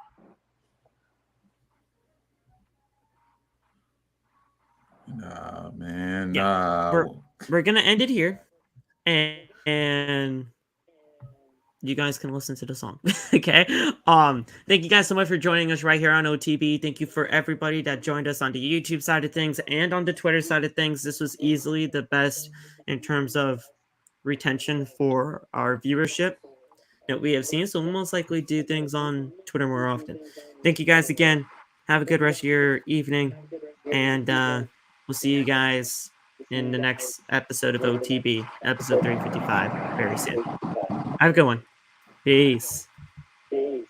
Nah, man. Yeah, Nah. We're gonna end it here, and you guys can listen to the song. Okay. Thank you guys so much for joining us right here on OTB. Thank you for everybody that joined us on the YouTube side of things and on the Twitter side of things. This was easily the best in terms of retention for our viewership that we have seen. So we'll most likely do things on Twitter more often. Thank you guys again. Have a good rest of your evening, and we'll see you guys in the next episode of OTB, episode 355, very soon. Have a good one. Peace. Peace.